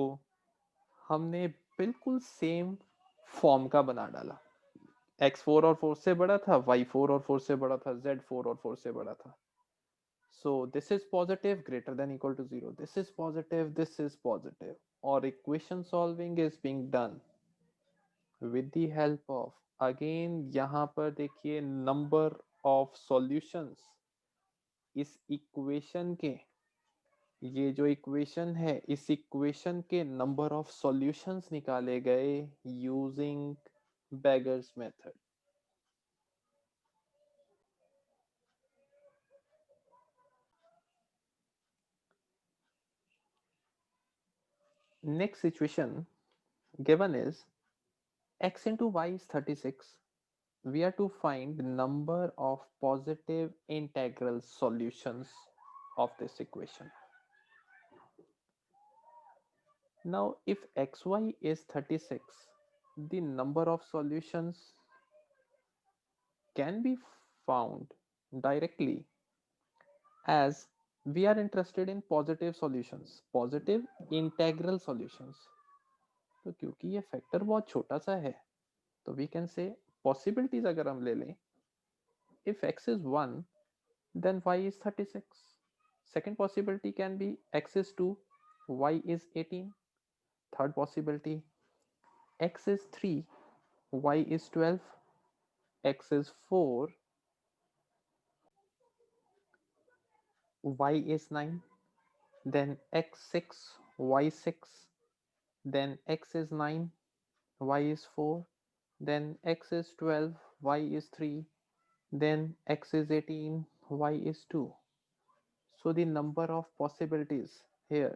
हमने बिल्कुल सेम फॉर्म का बना डाला. x4 और 4 से बड़ा था, y4 और 4 से बड़ा था, z4 और 4 से बड़ा था. So this is positive greater than equal to 0. This is positive, this is positive. Or equation solving is being done with the help of, again यहाँ पर देखिए, number of solutions इस इक्वेशन के, ये जो इक्वेशन है, इस इक्वेशन के नंबर ऑफ सॉल्यूशंस निकाले गए using beggars method. Next situation given is x into y is 36. We are to find number of positive integral solutions of this equation. Now if xy is 36, the number of solutions can be found directly as we are interested in positive solutions, positive integral solutions. तो क्योंकि ये factor बहुत छोटा सा है, तो we can से possibilities अगर हम ले लें, if x is 1 then y is 36. Second possibility can be x is 2, y is 18. Third possibility, x is 3, y is 12, x is 4, y is 9, then x 6, y 6, then x is 9, y is 4, then x is 12, y is 3, then x is 18, y is 2. So the number of possibilities here,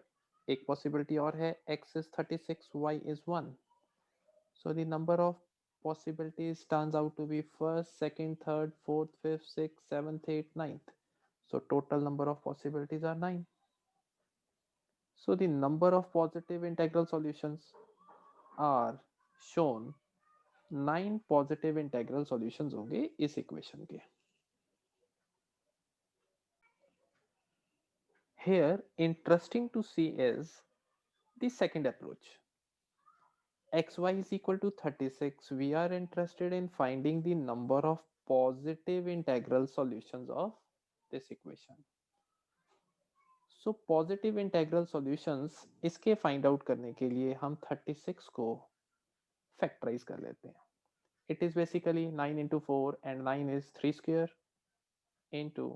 एक possibility और है, x is 36, y is 1. So the number of possibilities turns out to be first, second, third, fourth, fifth, sixth, seventh, eighth, ninth. So total number of possibilities are 9. So the number of positive integral solutions are shown. 9 positive integral solutions होंगे इस equation के. Here interesting to see is the second approach. xy is equal to 36. We are interested in finding the number of positive integral solutions of this equation. So positive integral solutions इसके find out करने के लिए हम 36 को factorise कर लेते हैं. It is basically 9 into 4 and 9 is 3 square into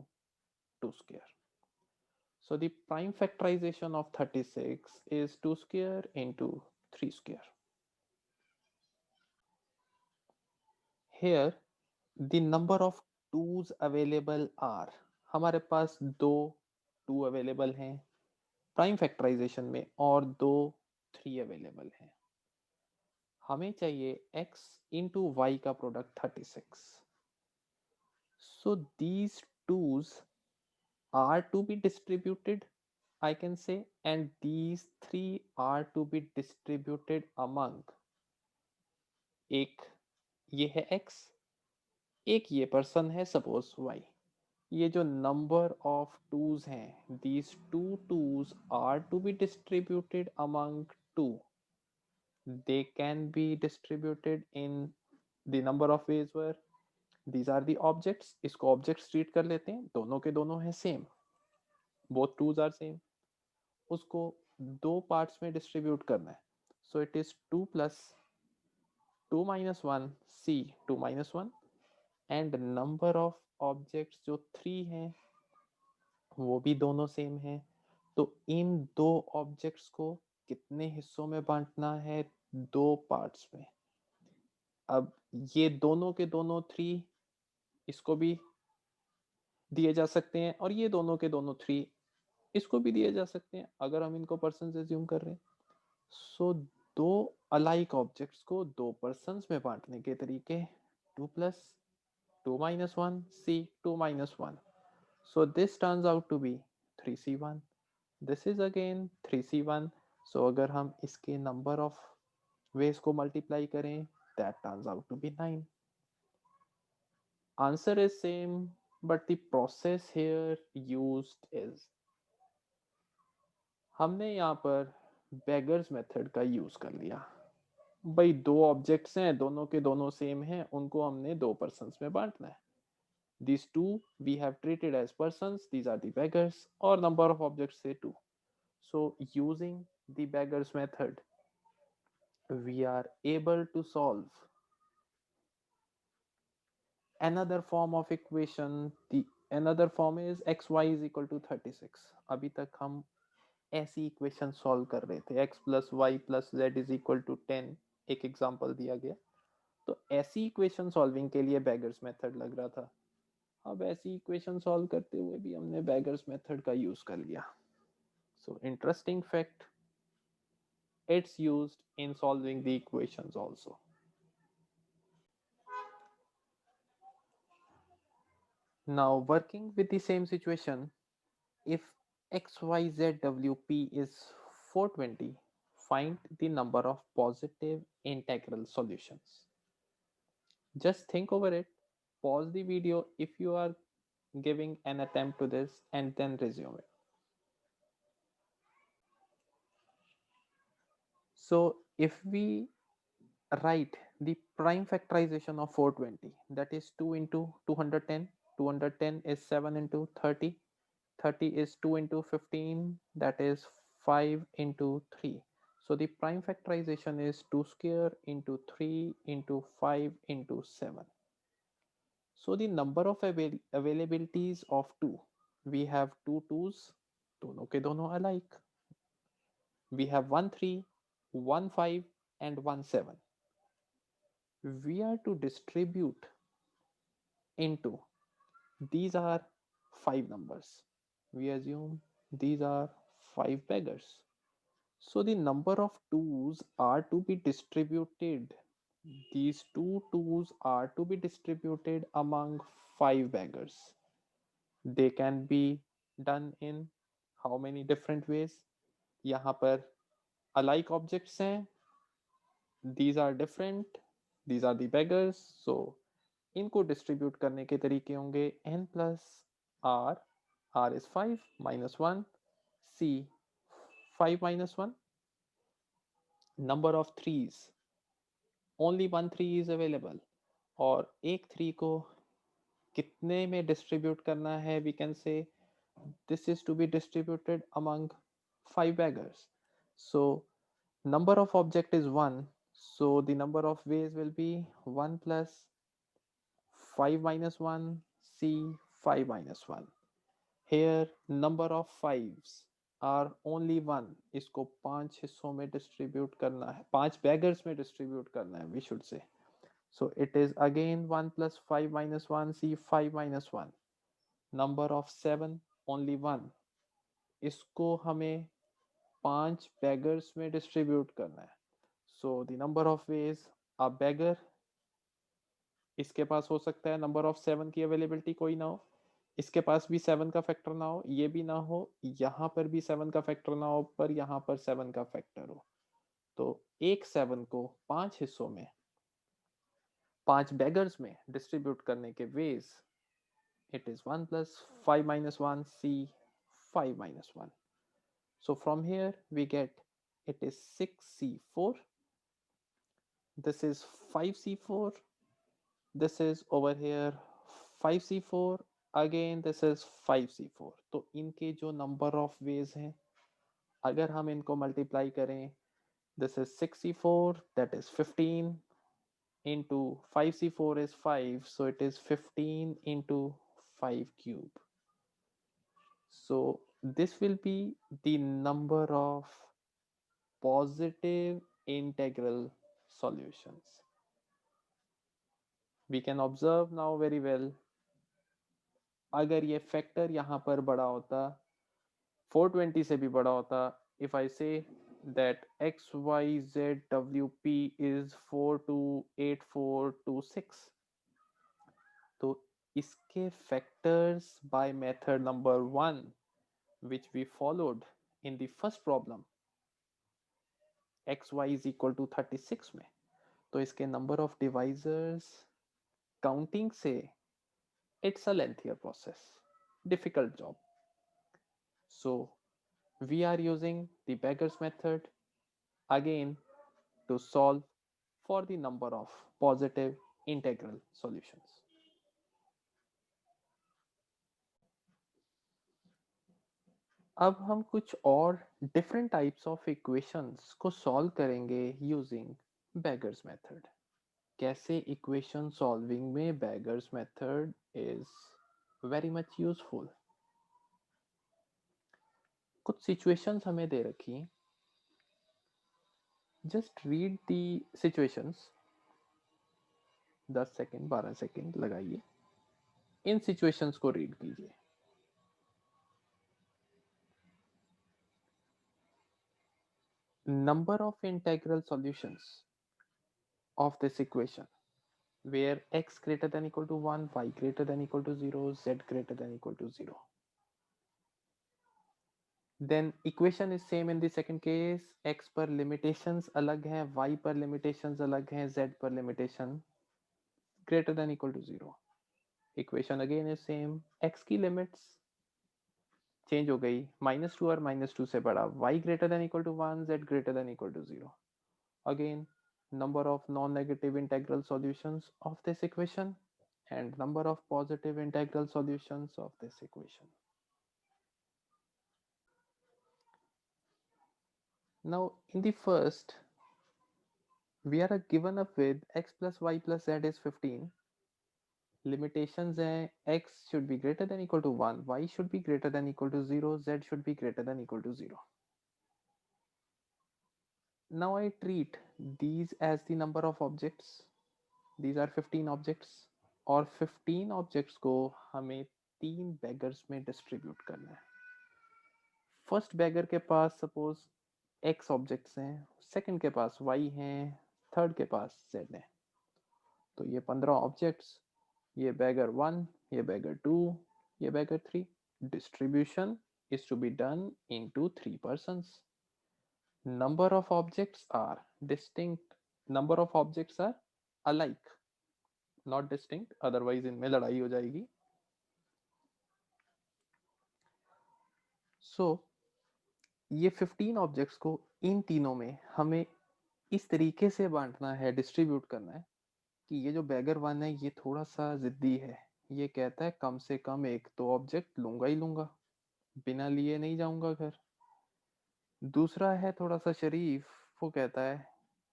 2 square. So the prime factorization of 36 is 2 square into 3 square. Here the number of 2's available are, हमारे पास दो 2 अवेलेबल हैं प्राइम फैक्टराइजेशन में और दो 3 अवेलेबल हैं. हमें चाहिए x into y का product 36. So these 2's are to be distributed, I can say, and these 3 are to be distributed among, एक ये है x, एक ये पर्सन है सपोज y. ये जो नंबर ऑफ टूज हैं, these two twos are to be distributed among two. They can be distributed in the number of ways where these are the objects. इसको objects treat कर लेते हैं, दोनों के दोनों हैं same, both twos are same. उसको दो पार्ट्स में डिस्ट्रीब्यूट करना है. So it is 2 plus 2 minus 1 c 2 minus 1 and number of objects जो 3 हैं वो भी दोनों सेम है। तो इन दो ऑब्जेक्ट्स को कितने हिस्सों में बांटना है? दो पार्ट्स में। अब ये दोनों के दोनों 3 इसको भी दिए जा सकते हैं, और ये दोनों के दोनों 3 इसको भी दिए जा सकते हैं, अगर हम इनको पर्सन एज्यूम कर रहे हैं। सो दो अलाइक ऑब्जेक्ट्स को दो पर्सन्स में बांटने के तरीके 2 plus 2 minus 1 c 2 minus 1. So this turns out to be 3c1. This is again 3c1. So अगर हम इसके number of ways को multiply करें, that turns out to be 9. Answer is same, but the process here used is, हमने यहाँ पर beggars method का use कर लिया। भाई दो ऑब्जेक्ट्स हैं, दोनों के दोनों सेम हैं, उनको हमने दो पर्सन्स में बांटना है। These two we have treated as persons, these are the beggars, or number of objects say 2. So using the beggars method, we are able to solve another form of equation. The another form is xy is equal to 36. अभी तक हम ऐसी equation solve कर रहे थे, x plus y plus z is equal to 10, एक example दिया गया। तो ऐसी इक्वेशन सॉल्विंग के लिए बेगर्स मेथड लग रहा था। अब ऐसी इक्वेशन सॉल्व करते हुए भी हमने बेगर्स मेथड का यूज कर लिया। So interesting fact, it's used in solving the equations also. Now working with the same situation, if xyzwp is 420, find the number of positive integral solutions. Just think over it, pause the video if you are giving an attempt to this, and then resume it. So if we write the prime factorization of 420, that is 2 into 210. 210 is 7 into 30. 30 is 2 into 15, that is 5 into 3. So the prime factorization is 2 square into 3 into 5 into 7. So the number of availabilities of 2, we have two 2's, दोनों के दोनों alike. We have 1 3, 1 5, and 1 7. We are to distribute into, these are 5 numbers. We assume these are 5 beggars. So the number of 2's are to be distributed. These two 2's are to be distributed among 5 beggars. They can be done in how many different ways? यहाँ पर alike objects हैं, these are different, these are the beggars. So इनको distribute करने के तरीके होंगे n plus r, r is 5 minus 1, c 5 minus 1. Number of threes, only one 3 is available, और एक 3 को कितने में डिस्ट्रीब्यूट करना है? We can say this is to be distributed among 5 beggars. So number of object is 1, so the number of ways will be 1 plus 5 minus 1, c 5 minus 1. Here number of fives are only 1, इसको 5 हिस्सों में distribute करना है, 5 beggars में distribute करना है, we should say. So it is again 1 plus 5 minus 1, c 5 minus 1. Number of 7 only 1, इसको हमें 5 beggars में डिस्ट्रीब्यूट करना है. So the number of ways, a beggar, इसके पास हो सकता है नंबर ऑफ 7 की अवेलेबिलिटी कोई ना हो, इसके पास भी 7 का फैक्टर ना हो, ये भी ना हो, यहाँ पर भी 7 का फैक्टर ना हो, पर यहाँ पर 7 का फैक्टर हो। तो एक 7 को 5 हिस्सों में, 5 बेगर्स में डिस्ट्रीब्यूट करने के veg, it is 1 plus 5 minus 1, c 5 minus 1. So from here we get it is 6c4, this is 5c4, this is over here 5c4, again this is 5c4. तो इनके जो नंबर ऑफ वेज हैं, अगर हम इनको multiply करें, this is 6c4, that is 15 into 5c4 is 5, so it is 15 into 5 cube. So this will be the number of positive integral solutions. We can observe now very well, अगर ये factor यहाँ पर बड़ा होता, 420 से भी बड़ा होता, if I say that XYZWP is 428426, तो इसके factors by method number 1 which we followed in the first problem, xy is equal to 36 में, तो इसके नंबर ऑफ डिवाइजर्स काउंटिंग से it's a lengthier process, difficult job. So we are using the beggars method again to solve for the number of positive integral solutions. अब हम कुछ और different types of equations को solve करेंगे using beggars method. कैसे equation solving में beggars method is very much useful. कुछ situations हमें दे रखी, just read the situations. 10 second 12 second लगाइए, इन situations को read कीजिए. Number of integral solutions of this equation where x greater than equal to 1, y greater than equal to 0, z greater than equal to 0. Then equation is same in the second case, x पर limitations अलग हैं, y पर limitations अलग हैं, z पर limitation greater than equal to 0. Equation again is same, x की limits change हो गई, -2 और -2 से बड़ा, y greater than equal to 1, z greater than equal to 0. Again, number of non-negative integral solutions of this equation and number of positive integral solutions of this equation. Now in the first, we are given up with x plus y plus z is 15. Limitations हैं, x should be greater than equal to 1, y should be greater than equal to 0, z should be greater than equal to 0. Now I treat these as the number of objects. These are 15 objects और 15 objects को हमें 3 beggars में distribute करना है. First bagger के पास suppose x objects हैं, second के पास y हैं, थर्ड के पास z है, तो ये 15 ऑब्जेक्ट्स, ये बैगर 1, ये बैगर 2, ये beggar 3. Distribution is to be done into 3 persons. Number of objects are distinct, number of objects are alike, not distinct, otherwise इनमें लड़ाई हो जाएगी. So ये 15 ऑब्जेक्ट्स को इन तीनों में हमें इस तरीके से बांटना है, डिस्ट्रीब्यूट करना है कि ये जो बैगर 1 है ये थोड़ा सा जिद्दी है, ये कहता है कम से कम एक तो ऑब्जेक्ट लूंगा ही लूंगा, बिना लिए नहीं जाऊंगा घर. दूसरा है थोड़ा सा शरीफ, वो कहता है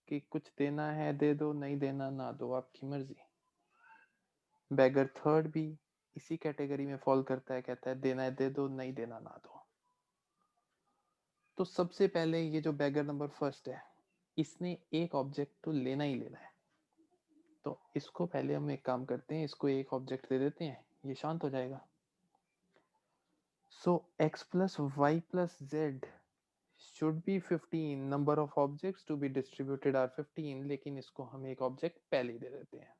कि कुछ देना है दे दो, नहीं देना ना दो, आपकी मर्जी. बैगर थर्ड भी इसी कैटेगरी में फॉल करता है, कहता है देना है दे दो, नहीं देना ना दो. तो सबसे पहले ये जो बैगर नंबर फर्स्ट है, इसने एक ऑब्जेक्ट तो लेना ही लेना है, तो इसको पहले हम एक काम करते हैं, इसको एक ऑब्जेक्ट दे देते हैं, ये शांत हो जाएगा. सो x plus y plus z should be 15, number of objects to be distributed are 15, लेकिन इसको हम एक ऑब्जेक्ट पहले ही दे देते हैं.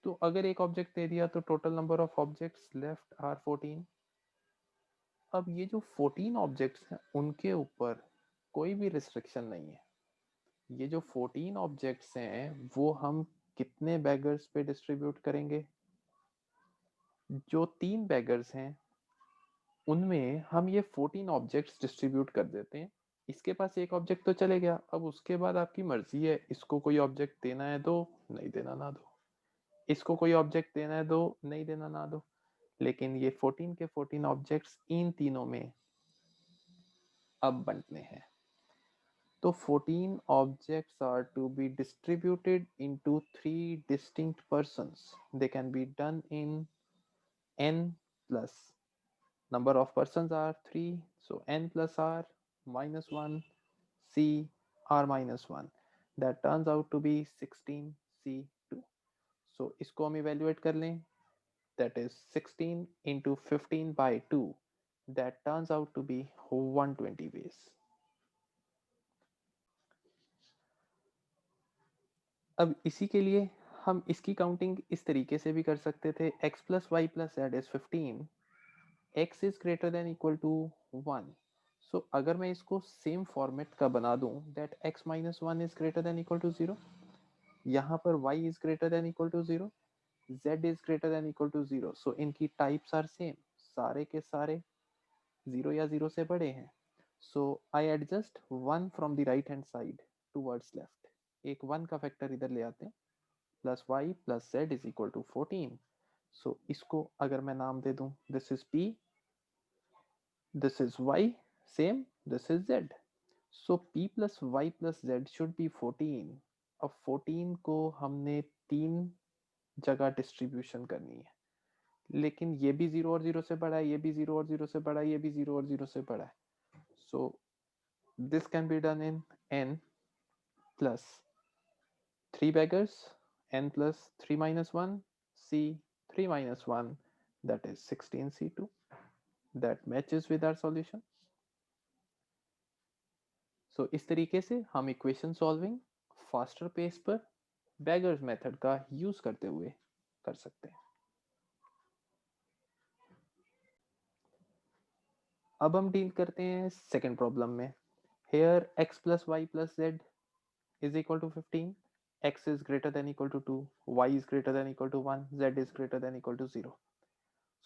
तो अगर एक ऑब्जेक्ट दे दिया तो total number of objects left are 14. अब ये जो 14 ऑब्जेक्ट्स हैं उनके ऊपर कोई भी रिस्ट्रिक्शन नहीं है. ये जो 14 ऑब्जेक्ट्स हैं वो हम कितने बैगर्स पे डिस्ट्रीब्यूट करेंगे? जो 3 बैगर्स हैं उनमें हम ये 14 ऑब्जेक्ट्स डिस्ट्रीब्यूट कर देते हैं. इसके पास एक ऑब्जेक्ट तो चले गया, अब उसके बाद आपकी मर्जी है, इसको कोई ऑब्जेक्ट देना है दो, नहीं देना ना दो, इसको कोई ऑब्जेक्ट देना है दो, नहीं देना ना दो. लेकिन ये 14 के 14 ऑब्जेक्ट्स इन तीनों में अब बंटने हैं. तो 14 objects are to be distributed into 3 distinct persons. They can be done in n plus Number of persons are 3, so n plus r minus 1 c r minus 1, that turns out to be 16c2. so इसको हम evaluate कर लें, that is 16 into 15 by 2, that turns out to be 120 ways. अब इसी के लिए हम इसकी काउंटिंग इस तरीके से भी कर सकते थे, x plus y plus z is 15, x is greater than equal to 1. सो अगर मैं इसको सेम फॉर्मेट का बना दूं, that x minus 1 is greater than equal to 0, यहाँ पर y is greater than equal to 0, z is greater than equal to 0, सो इनकी types are same, सारे के सारे 0 या 0 से बड़े हैं. So I adjust 1 from the right hand side towards left, एक 1 का फैक्टर इधर ले आते हैं, plus y plus z is equal to 14. So इसको अगर मैं नाम दे दूं, this is p, this is y, same, this is z. So p plus y plus z should be 14. अब 14 को हमने 3 जगह डिस्ट्रीब्यूशन करनी है, लेकिन ये भी 0 और 0 से बड़ा है, ये भी 0 और 0 से बड़ा है, ये भी 0 और 0 से बड़ा है. So this can be done in n plus 3 beggars, n plus 3 minus 1, c 3 minus 1, that is 16c2. That matches with our solution. So इस तरीके से हम इक्वेशन सॉल्विंग फास्टर पेस पर बेगर्स मेथड का यूज करते हुए कर सकते हैं. अब हम डील करते हैं सेकेंड प्रॉब्लम में. Here x plus y plus z is equal to 15, x is greater than equal to 2, y is greater than equal to 1, z is greater than equal to 0.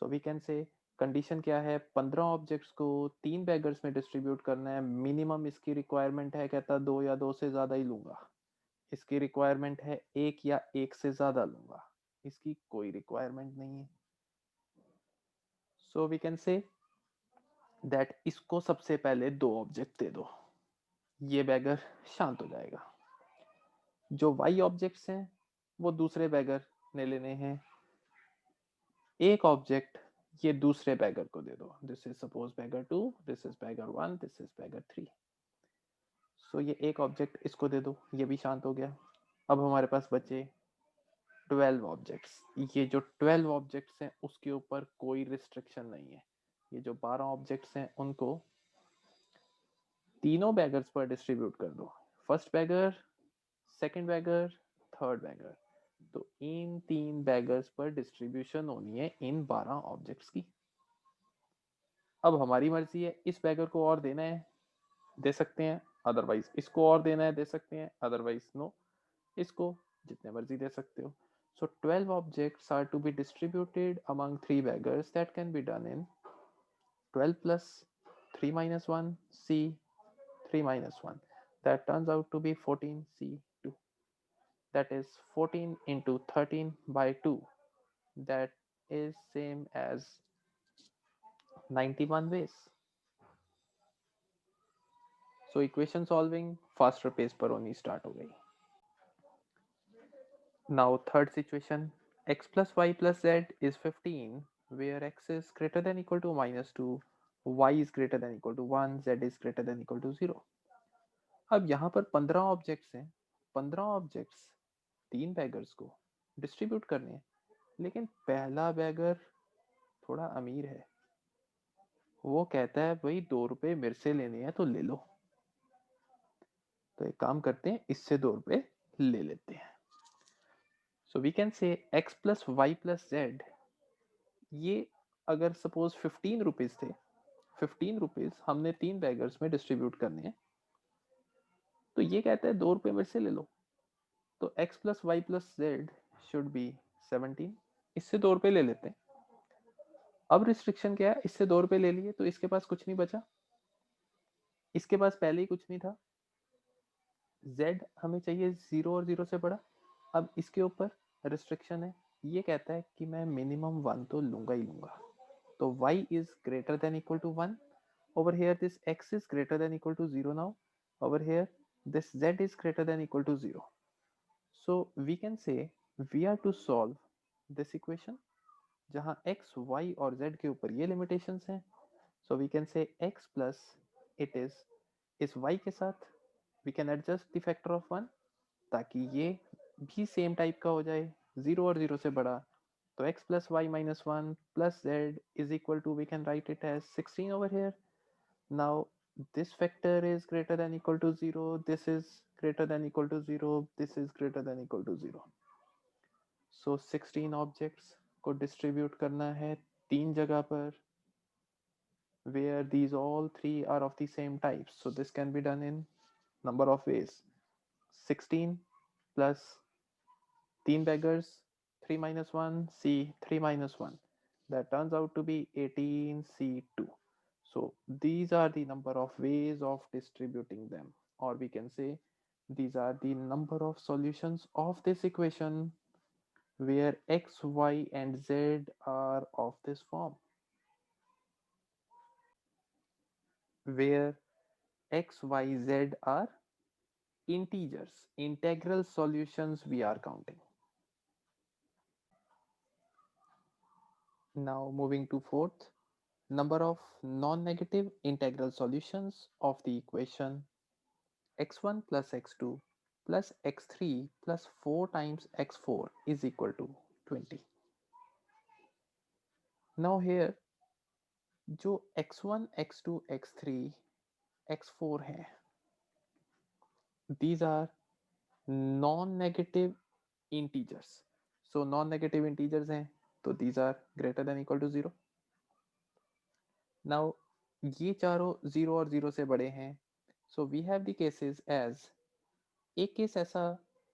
So we can say condition क्या है, 15 objects को 3 beggars में distribute करना है, minimum इसकी requirement है, कहता 2 या 2 से ज़्यादा ही लूँगा. इसकी रिक्वायरमेंट है 1 या 1 से ज़्यादा लूँगा, इसकी कोई रिक्वायरमेंट नहीं है. So we can say that इसको सबसे पहले 2 ऑब्जेक्ट दे दो, ये बैगर शांत हो जाएगा. जो y ऑब्जेक्ट्स हैं वो दूसरे बैगर ने लेने हैं, एक ऑब्जेक्ट ये दूसरे बैगर को दे दो, this is suppose beggar 2, this is beggar 1, this is beggar 3. So ये एक ऑब्जेक्ट इसको दे दो, ये भी शांत हो गया. अब हमारे पास बचे 12 ऑब्जेक्ट्स. ये जो 12 ऑब्जेक्ट्स हैं उसके ऊपर कोई रिस्ट्रिक्शन नहीं है. ये जो 12 ऑब्जेक्ट्स हैं उनको तीनों बैगर्स पर डिस्ट्रीब्यूट कर दो, first beggar, second beggar, third beggar. तो इन 3 बैगर्स पर डिस्ट्रीब्यूशन होनी है इन 12 ऑब्जेक्ट्स की. अब हमारी मर्जी है, इस बैगर को और देना है दे सकते हैं, अदरवाइज इसको और देना है दे सकते हैं, अदरवाइज नो, इसको जितने मर्जी दे सकते हो. So 12 objects are to be distributed among 3 beggars. That can be done in 12 plus 3 minus 1 c 3 minus 1. That turns out to be 14c2. That is 14 into 13 by 2. That is same as 91 ways. So equation solving faster pace पर होनी start हो गई. Now third situation, x plus y plus z is 15, where x is greater than equal to minus 2, y is greater than equal to 1, z is greater than equal to 0. अब यहाँ पर 15 objects हैं, 15 objects 3 beggars को distribute करने हैं, लेकिन पहला bagger थोड़ा अमीर है, वो कहता है भाई 2 रुपए मेरे से लेने हैं तो ले लो. तो एक काम करते हैं, इससे 2 रुपए ले लेते हैं. So we can say x plus y plus z, ये अगर सपोज 15 रुपीज थे, 15 रुपीज हमने 3 बैगर्स में डिस्ट्रीब्यूट करने हैं, तो ये कहता है 2 रुपए मेरे से ले लो. तो x plus y plus z should be 17, इससे 2 रुपए ले लेते हैं. अब रिस्ट्रिक्शन क्या है, इससे 2 रुपए ले लिए तो इसके पास कुछ नहीं बचा, इसके पास पहले ही कुछ नहीं था, z हमें चाहिए 0 और 0 से बड़ा. अब इसके ऊपर रिस्ट्रिक्शन है, ये कहता है कि मैं मिनिमम 1 तो लूंगा ही लूंगा. तो y is greater than equal to 1. Over here this x is greater than equal to 0 now. Over here this z is greater than equal to 0. So we can say we are to solve this equation. जहाँ x y और z के ऊपर ये limitations हैं, so we can say x plus it is इस y के साथ we can adjust the factor of 1 ताकि ये भी सेम टाइप का हो जाए, 0 और 0 से बड़ा। तो x plus y minus one plus z is equal to, we can write it as 16 over here. Now this factor is greater than equal to 0, this is greater than equal to 0, this is greater than equal to 0. So 16 objects को distribute करना है तीन जगह पर, where these all three are of the same type. So this can be done in number of ways. 16 plus 3 beggars, 3 minus 1 C, 3 minus 1, that turns out to be 18 C2. So these are the number of ways of distributing them, or we can say these are the number of solutions of this equation where x, y and z are of this form, where x, y, z are integers, integral solutions we are counting. Now moving to fourth, number of non-negative integral solutions of the equation x1 plus x2 plus x3 plus 4 times x4 is equal to 20. Now here जो x1, x2, x3, x4 हैं, these are non-negative integers. So non-negative integers हैं तो these are greater than equal to 0. Now ये चारों 0 और 0 से बड़े हैं, so we have the cases as, एक केस ऐसा,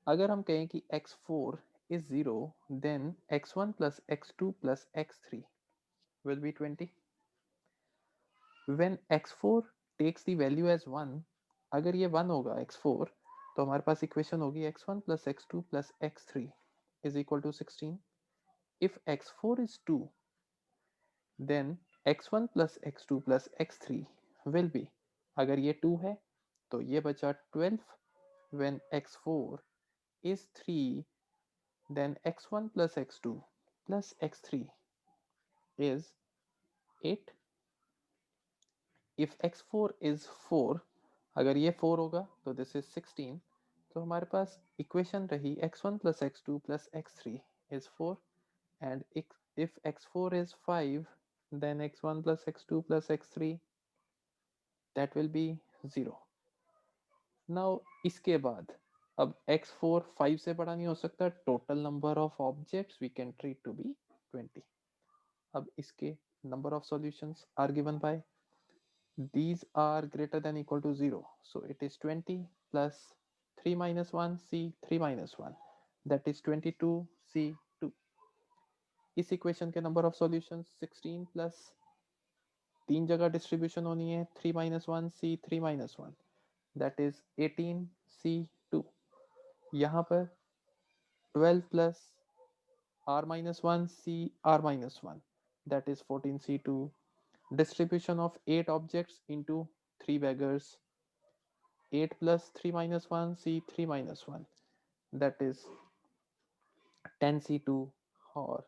अगर हम कहें कि x4 is 0, then x1 plus x2 plus x3 will be 20. When x4 takes the value as 1, अगर ये 1 होगा x4, तो हमारे पास इक्वेशन होगी x1 plus x2 plus x3 is equal to 16. If x4 is 2, then x1 plus x2 plus x3 will be, अगर ये 2 है तो ये बचा 12. When x4 is 3, then x1 plus x2 plus x3 is 8. If x4 is 4, अगर ये 4 होगा तो this is 16. तो हमारे पास इक्वेशन रही x1 plus x2 plus x3 is 4, and if x4 is 5, then x1 plus x2 plus x3, that will be 0. Now इसके बाद अब x4 5 से बड़ा नहीं हो सकता, total number of objects we can treat to be 20. अब इसके number of solutions are given by, these are greater than equal to 0, so it is 20 plus 3 minus 1 C, 3 minus 1, that is 22 C2. इस equation के number of solutions 16 plus तीन जगह distribution होनी है 3 minus 1 C, 3 minus 1, that is 18 C2. यहाँ पर 12 plus r minus 1 C, r minus 1, that is 14 C2. Distribution of 8 objects into 3 beggars, 8 plus 3 minus 1 C, 3 minus 1, that is 10 C2. और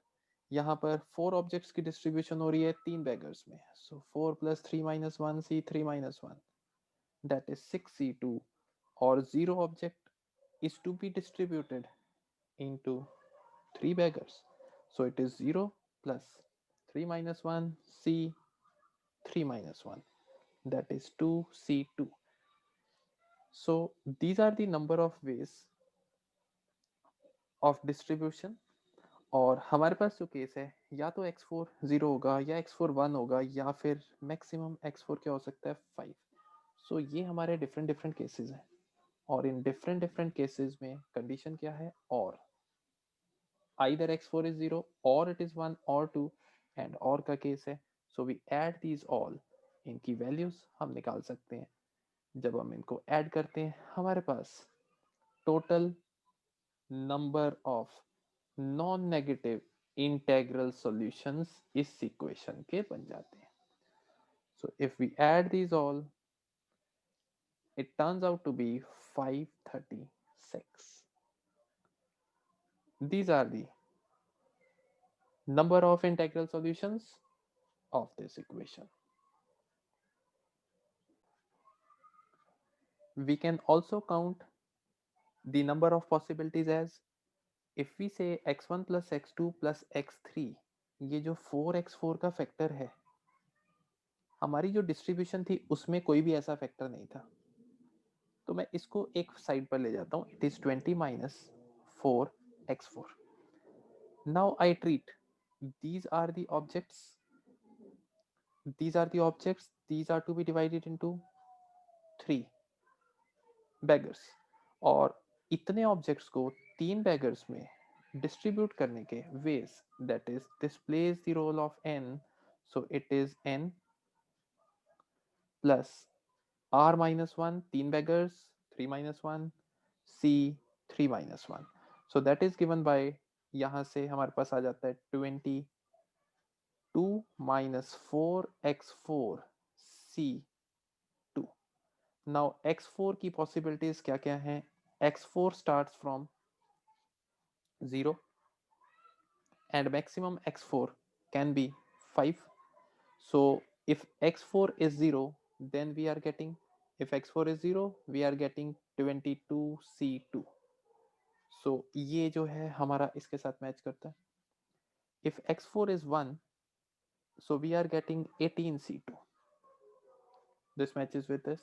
यहाँ पर 4 objects की डिस्ट्रीब्यूशन हो रही है 3 बेगर्स में, सो 4 plus 3 minus 1 C, 3 minus 1, that is 6 C2. और 0 object is to be distributed into 3 beggars, so it is 0 plus 3 minus 1 C, 3 minus 1, that is 2 C2. So these are the number of ways of distribution. और हमारे पास जो case है, या तो x4 0 होगा या x4 1 होगा, या फिर मैक्सिमम x4 क्या हो सकता है 5. सो ये हमारे डिफरेंट डिफरेंट केसेस हैं, और इन डिफरेंट डिफरेंट केसेस में कंडीशन क्या है, और either x4 is 0 or it is 1 or 2, and और का केस है, so we add these all, इनकी वैल्यूज हम निकाल सकते हैं. जब हम इनको ऐड करते हैं हमारे पास total number of non negative integral solutions इस इक्वेशन के बन जाते हैं. So if we add these all, it turns out to be 536. These are the number of integral solutions of this equation. We can also count the number of possibilities as, if we say x1 plus x2 plus x3, ये जो 4x4 का factor है, हमारी जो distribution थी उसमें कोई भी ऐसा फैक्टर नहीं था, तो मैं इसको एक साइड पर ले जाता हूँ. It is 20 minus 4x4. Now I treat these are the objects, these are the objects, these are to be divided into 3 beggars, और इतने ऑब्जेक्ट्स को 3 beggars में डिस्ट्रीब्यूट करने के ways, that is this plays the role of n, so it is n plus r minus 1, 3 beggars, 3 minus 1, c 3 minus 1, so that is given by, यहाँ से हमारे पास आ जाता है 22 minus 4x4 c2. now x4 की possibilities क्या क्या हैं? x4 starts from 0 and maximum x4 can be 5. so if x4 is 0, then we are getting, if x4 is 0, we are getting 22c2. so ये जो है हमारा इसके साथ मैच करता है. if x4 is 1, so we are getting 18c2. this matches with this.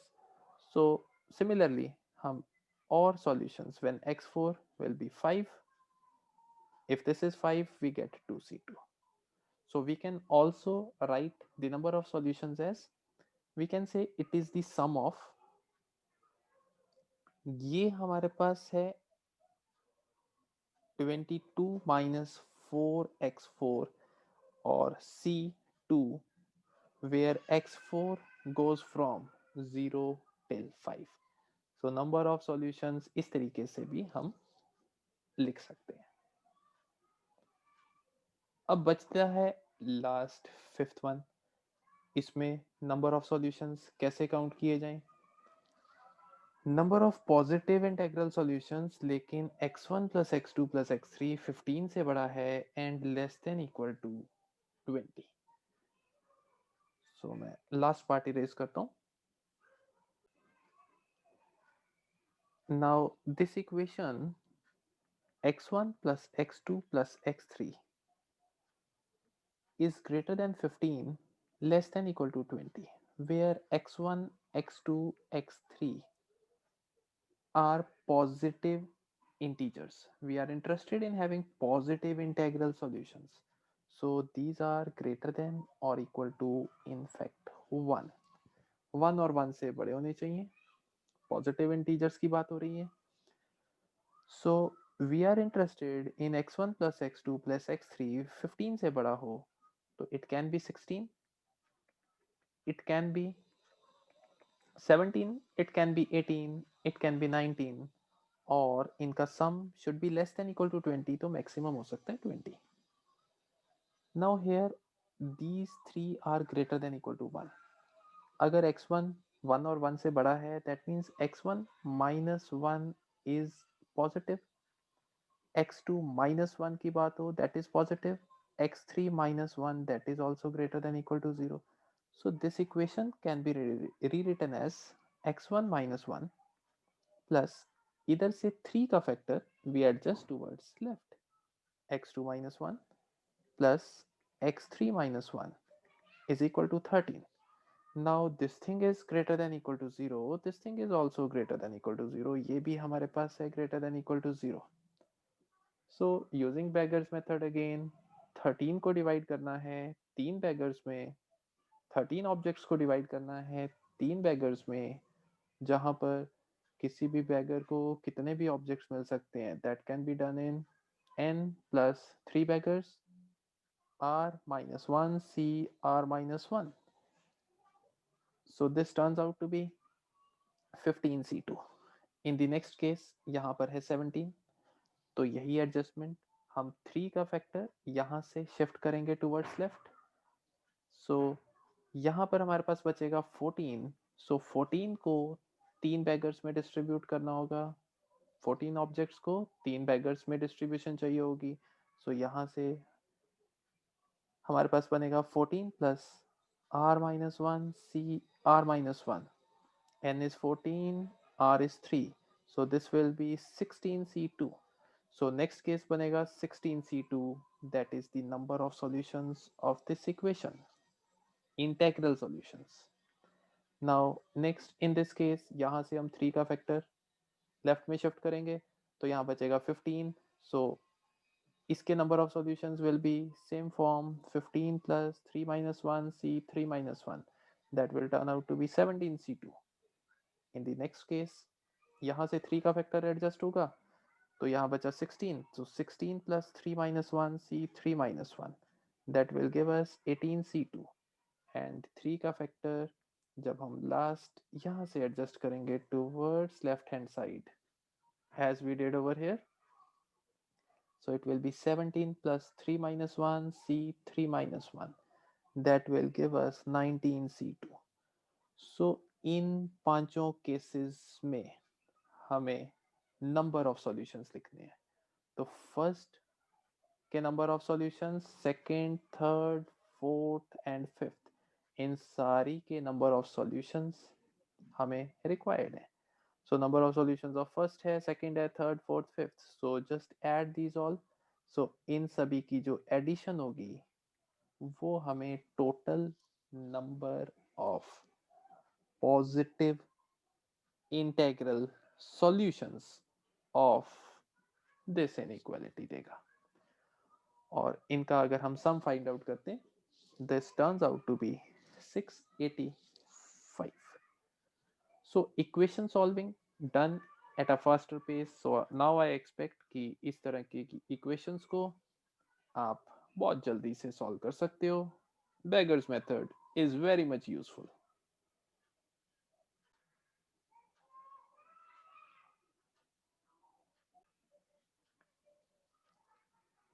so similarly हम और solutions when x4 will be 5, if this is 5, we get 2c2. so we can also write the number of solutions as, we can say it is the sum of, ये हमारे पास है 22 minus 4x4 और c2, where x4 goes from 0 till 5. so number of solutions इस तरीके से भी हम लिख सकते हैं. अब बचता है लास्ट फिफ्थ वन. इसमें नंबर ऑफ सॉल्यूशंस कैसे काउंट किए जाएं? Number of positive integral solutions, लेकिन x1 plus x2 plus x3 15 से बड़ा है and less than equal to 20. So मैं लास्ट पार्ट इरेज करता हूं. Now this equation x1 plus x2 plus x3 is greater than 15 less than equal to 20, where x1, x2, x3 are positive integers. We are interested in having positive integral solutions. So these are greater than or equal to, in fact, 1. 1 और 1 से बड़े होने चाहिए. Positive integers की बात हो रही है. So we are interested in x1 plus x2 plus x3 15 से बड़ा हो, तो it can be 16, it can be 17, it can be 18, it can be 19, और इनका sum should be less than equal to 20, तो मैक्सिमम हो सकता है 20. Now here these three are greater than equal to 1. अगर x1 1 और 1 से बड़ा है, that means x1 minus 1 is positive, x2 minus 1 की बात हो, that is positive, x3 minus 1, that is also greater than equal to 0. so this equation can be rewritten as x1 minus 1 plus, इधर से 3 का factor we adjust towards left, x2 minus 1 plus x3 minus 1 is equal to 13. now this thing is greater than equal to 0, this thing is also greater than equal to 0, ये भी हमारे पास है greater than equal to 0. so using beggars method again, 13 को divide करना है 3 beggars में, 13 objects को divide करना है 3 beggars में, जहां पर किसी भी बैगर को कितने भी ऑब्जेक्ट्स मिल सकते हैं, that can be done in n plus 3 beggars, r minus 1, c r minus 1. so this turns out to be 15c2. in the next case यहाँ पर है 17, तो यही एडजस्टमेंट हम 3 का फैक्टर यहाँ से शिफ्ट करेंगे टूवर्ड्स लेफ्ट. सो यहाँ पर हमारे पास बचेगा 14. सो 14 को 3 बेगर्स में डिस्ट्रीब्यूट करना होगा, 14 ऑब्जेक्ट्स को 3 बेगर्स में डिस्ट्रीब्यूशन चाहिए होगी. सो यहाँ से हमारे पास बनेगा 14 plus r minus 1 c r minus 1, n is 14, r is 3, so this will be 16c2. So next case banega 16c2, that is the number of solutions of this equation, integral solutions. Now next in this case यहाँ से हम 3 का factor left में shift करेंगे तो यहाँ बचेगा 15. So इसके number of solutions will be same form, 15 plus 3 minus 1 c 3 minus 1, that will turn out to be 17c2. In the next case यहाँ से 3 का फैक्टर एडजस्ट होगा तो यहाँ बचा 16, so 16 plus 3 minus 1 c 3 minus 1, that will give us 18c2. and 3 का factor जब हम लास्ट यहाँ से एडजस्ट करेंगे towards left hand side as we did over here, so it will be 17 plus 3 minus 1 c 3 minus 1, that will give us 19c2. so इन पांचों cases में हमें number of solutions लिखने हैं. तो फर्स्ट के number of solutions, second, third, fourth and fifth, इन सारी के नंबर ऑफ सॉल्यूशंस हमें रिक्वायर्ड है. So number of solutions of first है, सेकंड है, third, fourth, fifth, so just add these all. So इन सभी की जो एडिशन होगी वो हमें total number of positive integral solutions of this inequality देगा. और इनका अगर हम सम फाइंड आउट करते हैं, this turns out to be 685. So equation solving done at a faster pace. So now I expect कि इस तरह की equations को आप बहुत जल्दी से solve कर सकते हो. Beggar's method is very much useful.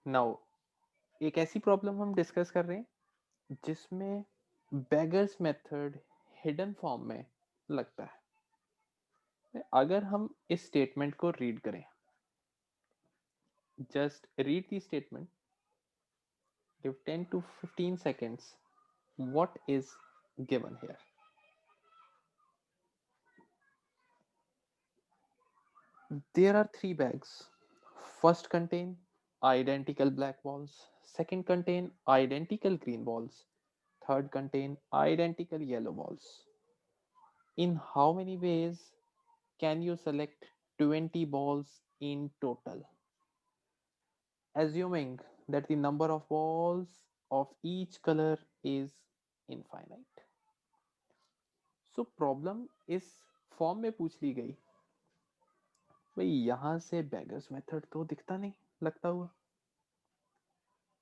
Now एक ऐसी प्रॉब्लम हम डिस्कस कर रहे हैं जिसमें बेगर्स मेथड हिडन फॉर्म में लगता है. अगर हम इस स्टेटमेंट को रीड करें, just read the statement, give 10 to 15 seconds what is given here. There are 3 bags. First contain identical black balls, second contain identical green balls, third contain identical yellow balls. In how many ways can you select 20 balls in total, assuming that the number of balls of each color is infinite? So problem इस form में पूछ ली गई. भाई यहां से beggars method तो दिखता नहीं लगता हुआ.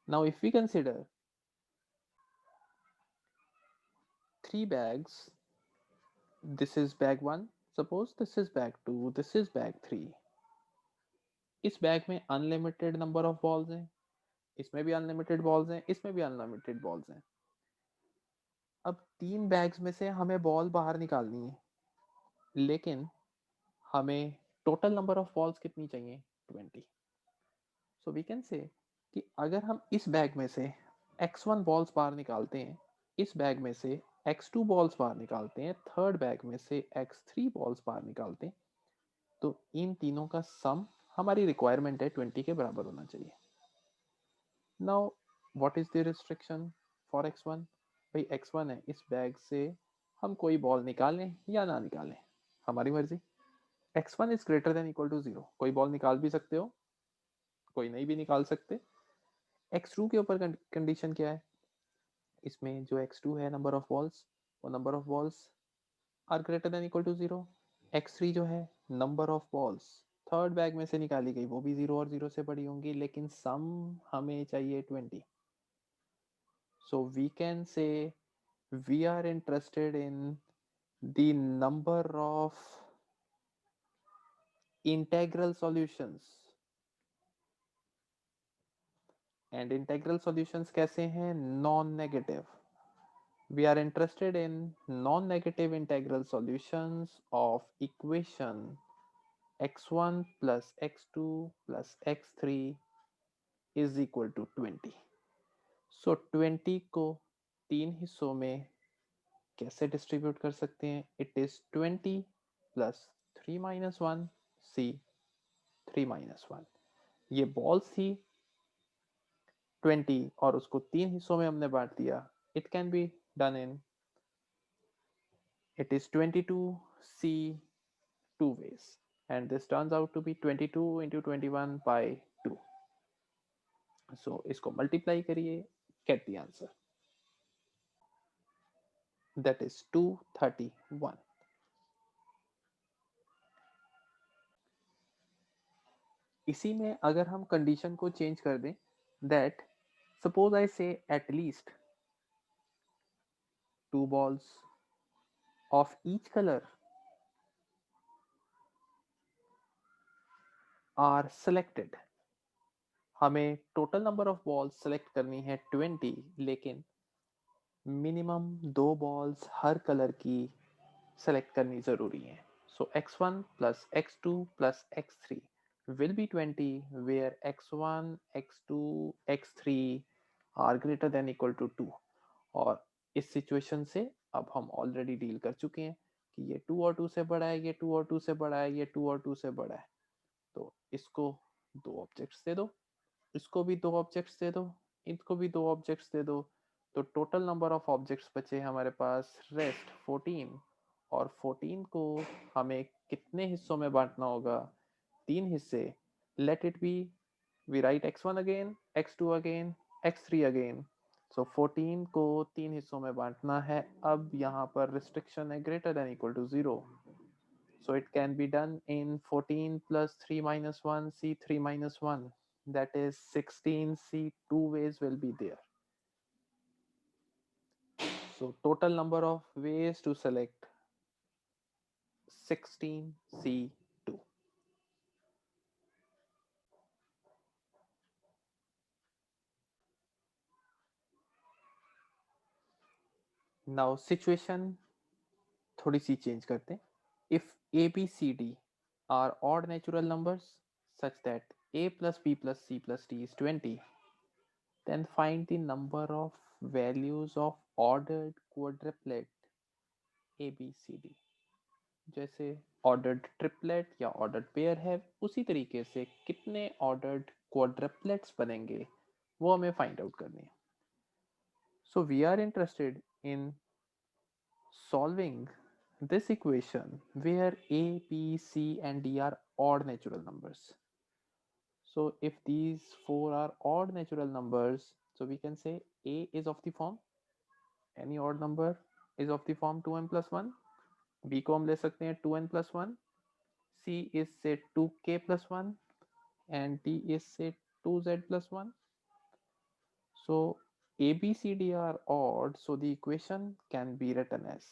Now if we consider 3 bags, this is bag 1, suppose this is bag 2, this is bag 3. इस बैग में अनलिमिटेड नंबर ऑफ बॉल्स हैं, इसमें भी अनलिमिटेड बॉल्स हैं, इसमें भी अनलिमिटेड बॉल्स हैं. अब 3 बैग्स में से हमें बॉल बाहर निकालनी है, लेकिन हमें टोटल नंबर ऑफ बॉल्स कितनी चाहिए, 20. सो वी कैन से कि अगर हम इस बैग में से x1 बॉल्स बाहर निकालते हैं, इस बैग में से x2 बॉल्स बाहर निकालते हैं, थर्ड बैग में से x3 बॉल्स बाहर निकालते हैं, तो इन तीनों का सम हमारी रिक्वायरमेंट है 20 के बराबर होना चाहिए. Now what is the restriction for x1? भाई x1 है, इस बैग से हम कोई बॉल निकालें या ना निकालें हमारी मर्जी. x1 is greater than equal to 0, कोई बॉल निकाल भी सकते हो, कोई नहीं भी निकाल सकते. x2 के ऊपर कंडीशन क्या है, इसमें जो x2 है नंबर ऑफ बॉल्स, वो number of balls are greater than equal to 0. x3 जो है number of balls third bag में से निकाली गई वो भी 0 और 0 से बड़ी होंगी, लेकिन सम हमें चाहिए 20. So we can say we are interested in the number of integral solutions. And integral solutions कैसे हैं, non negative. We are interested in non-negative integral solutions of equation x1 plus x2 plus x3 is equal to 20. सो 20 को 3 हिस्सों में कैसे distribute कर सकते हैं? It is 20 plus 3 minus 1 c 3 minus 1। ये बॉल्स थी 20 और उसको 3 हिस्सों में हमने बांट दिया। It can be done in it is 22c 2 ways, and this turns out to be 22 into 21 by 2. So इसको multiply करिए, get the answer, that is 231. इसी में अगर हम कंडीशन को चेंज कर दें, that suppose I say at least 2 balls of each color are selected. हमें total number of balls select करनी है 20, लेकिन मिनिमम 2 बॉल्स हर कलर की सेलेक्ट करनी जरूरी है। सो x1 plus x2 plus x3 will be 20 where x1 x2 x3 are greater than equal to 2। और इस सिचुएशन से अब हम ऑलरेडी डील कर चुके हैं कि ये 2 और 2 से बड़ा है, ये 2 और 2 से बड़ा है, ये 2 और 2 से बड़ा है। तो इसको 2 ऑब्जेक्ट्स दे दो, इसको भी 2 ऑब्जेक्ट्स दे दो, इनको भी 2 ऑब्जेक्ट्स दे दो। तो टोटल नंबर ऑफ ऑब्जेक्ट्स बचे हमारे पास रेस्ट 14। और 14 को हमें कितने हिस्सों में बांटना होगा? 3 हिस्से। Let it be, we write x1 again, x2 again, x3 again. So 14 को 3 हिस्सों में बांटना है। अब यहाँ पर रिस्ट्रिक्शन है greater than equal to 0। So it can be done in 14 plus 3 minus 1 c 3 minus 1, that is 16 c 2 ways will be there. So total number of ways to select 16 c 2. Now situation थोड़ी सी change करते हैं। If a b c d are odd natural numbers such that a plus b plus c plus d is 20, then find the number of values of ordered quadruplet a b c d। जैसे ordered triplet या ordered pair है, उसी तरीके से कितने ordered क्वाड्रप्लेट्स बनेंगे वो हमें फाइंड आउट करनी है। So we are interested in solving this equation where a, b, c and d are odd natural numbers. So if these four are odd natural numbers, so we can say a is of the form, any odd number is of the form 2n plus 1, b को हम ले सकते हैं 2n plus 1, c is say 2k plus 1, and d is say 2z plus 1. So a, b, c, d are odd, so the equation can be written as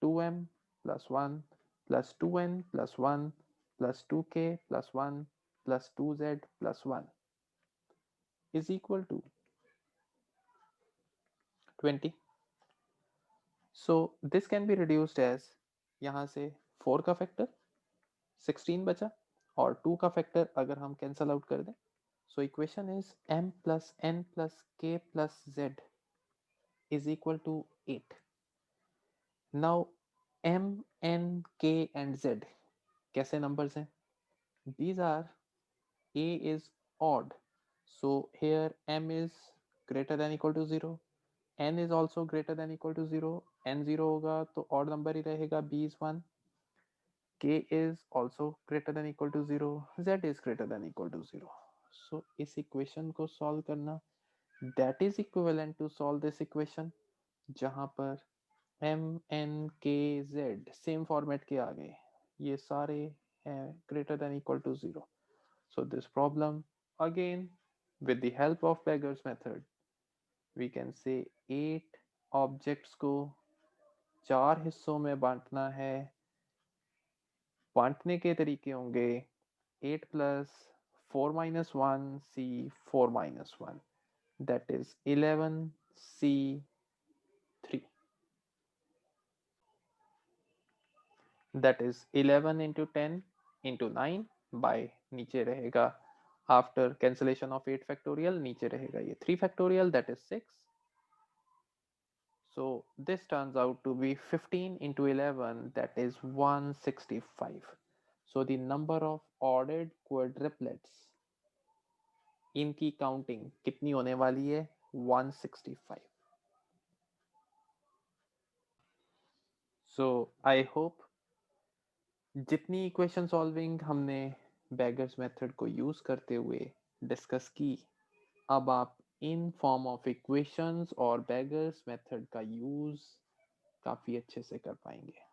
2m plus 1 plus 2n plus 1 plus 2k plus 1 plus 2z plus 1 is equal to 20. So this can be reduced as, यहाँ से 4 का factor 16 बचा, और 2 का factor अगर हम cancel out कर दें, so equation is m plus n plus k plus z is equal to 8. Now m, n, k and z कैसे numbers हैं? These are, a is odd, so here m is greater than equal to 0, n is also greater than equal to 0, n 0 होगा तो odd number ही रहेगा, b is 1, k is also greater than equal to 0, z is greater than equal to 0. So इस equation को solve करना, that is equivalent to solve this equation, जहाँ पर m, n, k, z same format के आ गए, ये सारे हैं greater than equal to 0. So this problem, again with the help of Beggar's method, we can say 8 objects को 4 हिस्सों में बांटना है। बांटने के तरीके होंगे 8 plus 4 minus 1 c 4 minus 1, that is 11 c 3, that is 11 into 10 into 9 by नीचे रहेगा आफ्टर कैंसिलेशन ऑफ 8 फैक्टोरियल नीचे रहेगा ये 3 factorial that is 6. So this turns out to be 15 into 11 that is 165. So the number of ordered quadruplets इनकी counting कितनी होने वाली है 165. So I hope जितनी इक्वेशन सॉल्विंग हमने बैगर्स मेथड को यूज करते हुए डिस्कस की, अब आप इन फॉर्म ऑफ इक्वेशंस और बैगर्स मेथड का यूज काफी अच्छे से कर पाएंगे.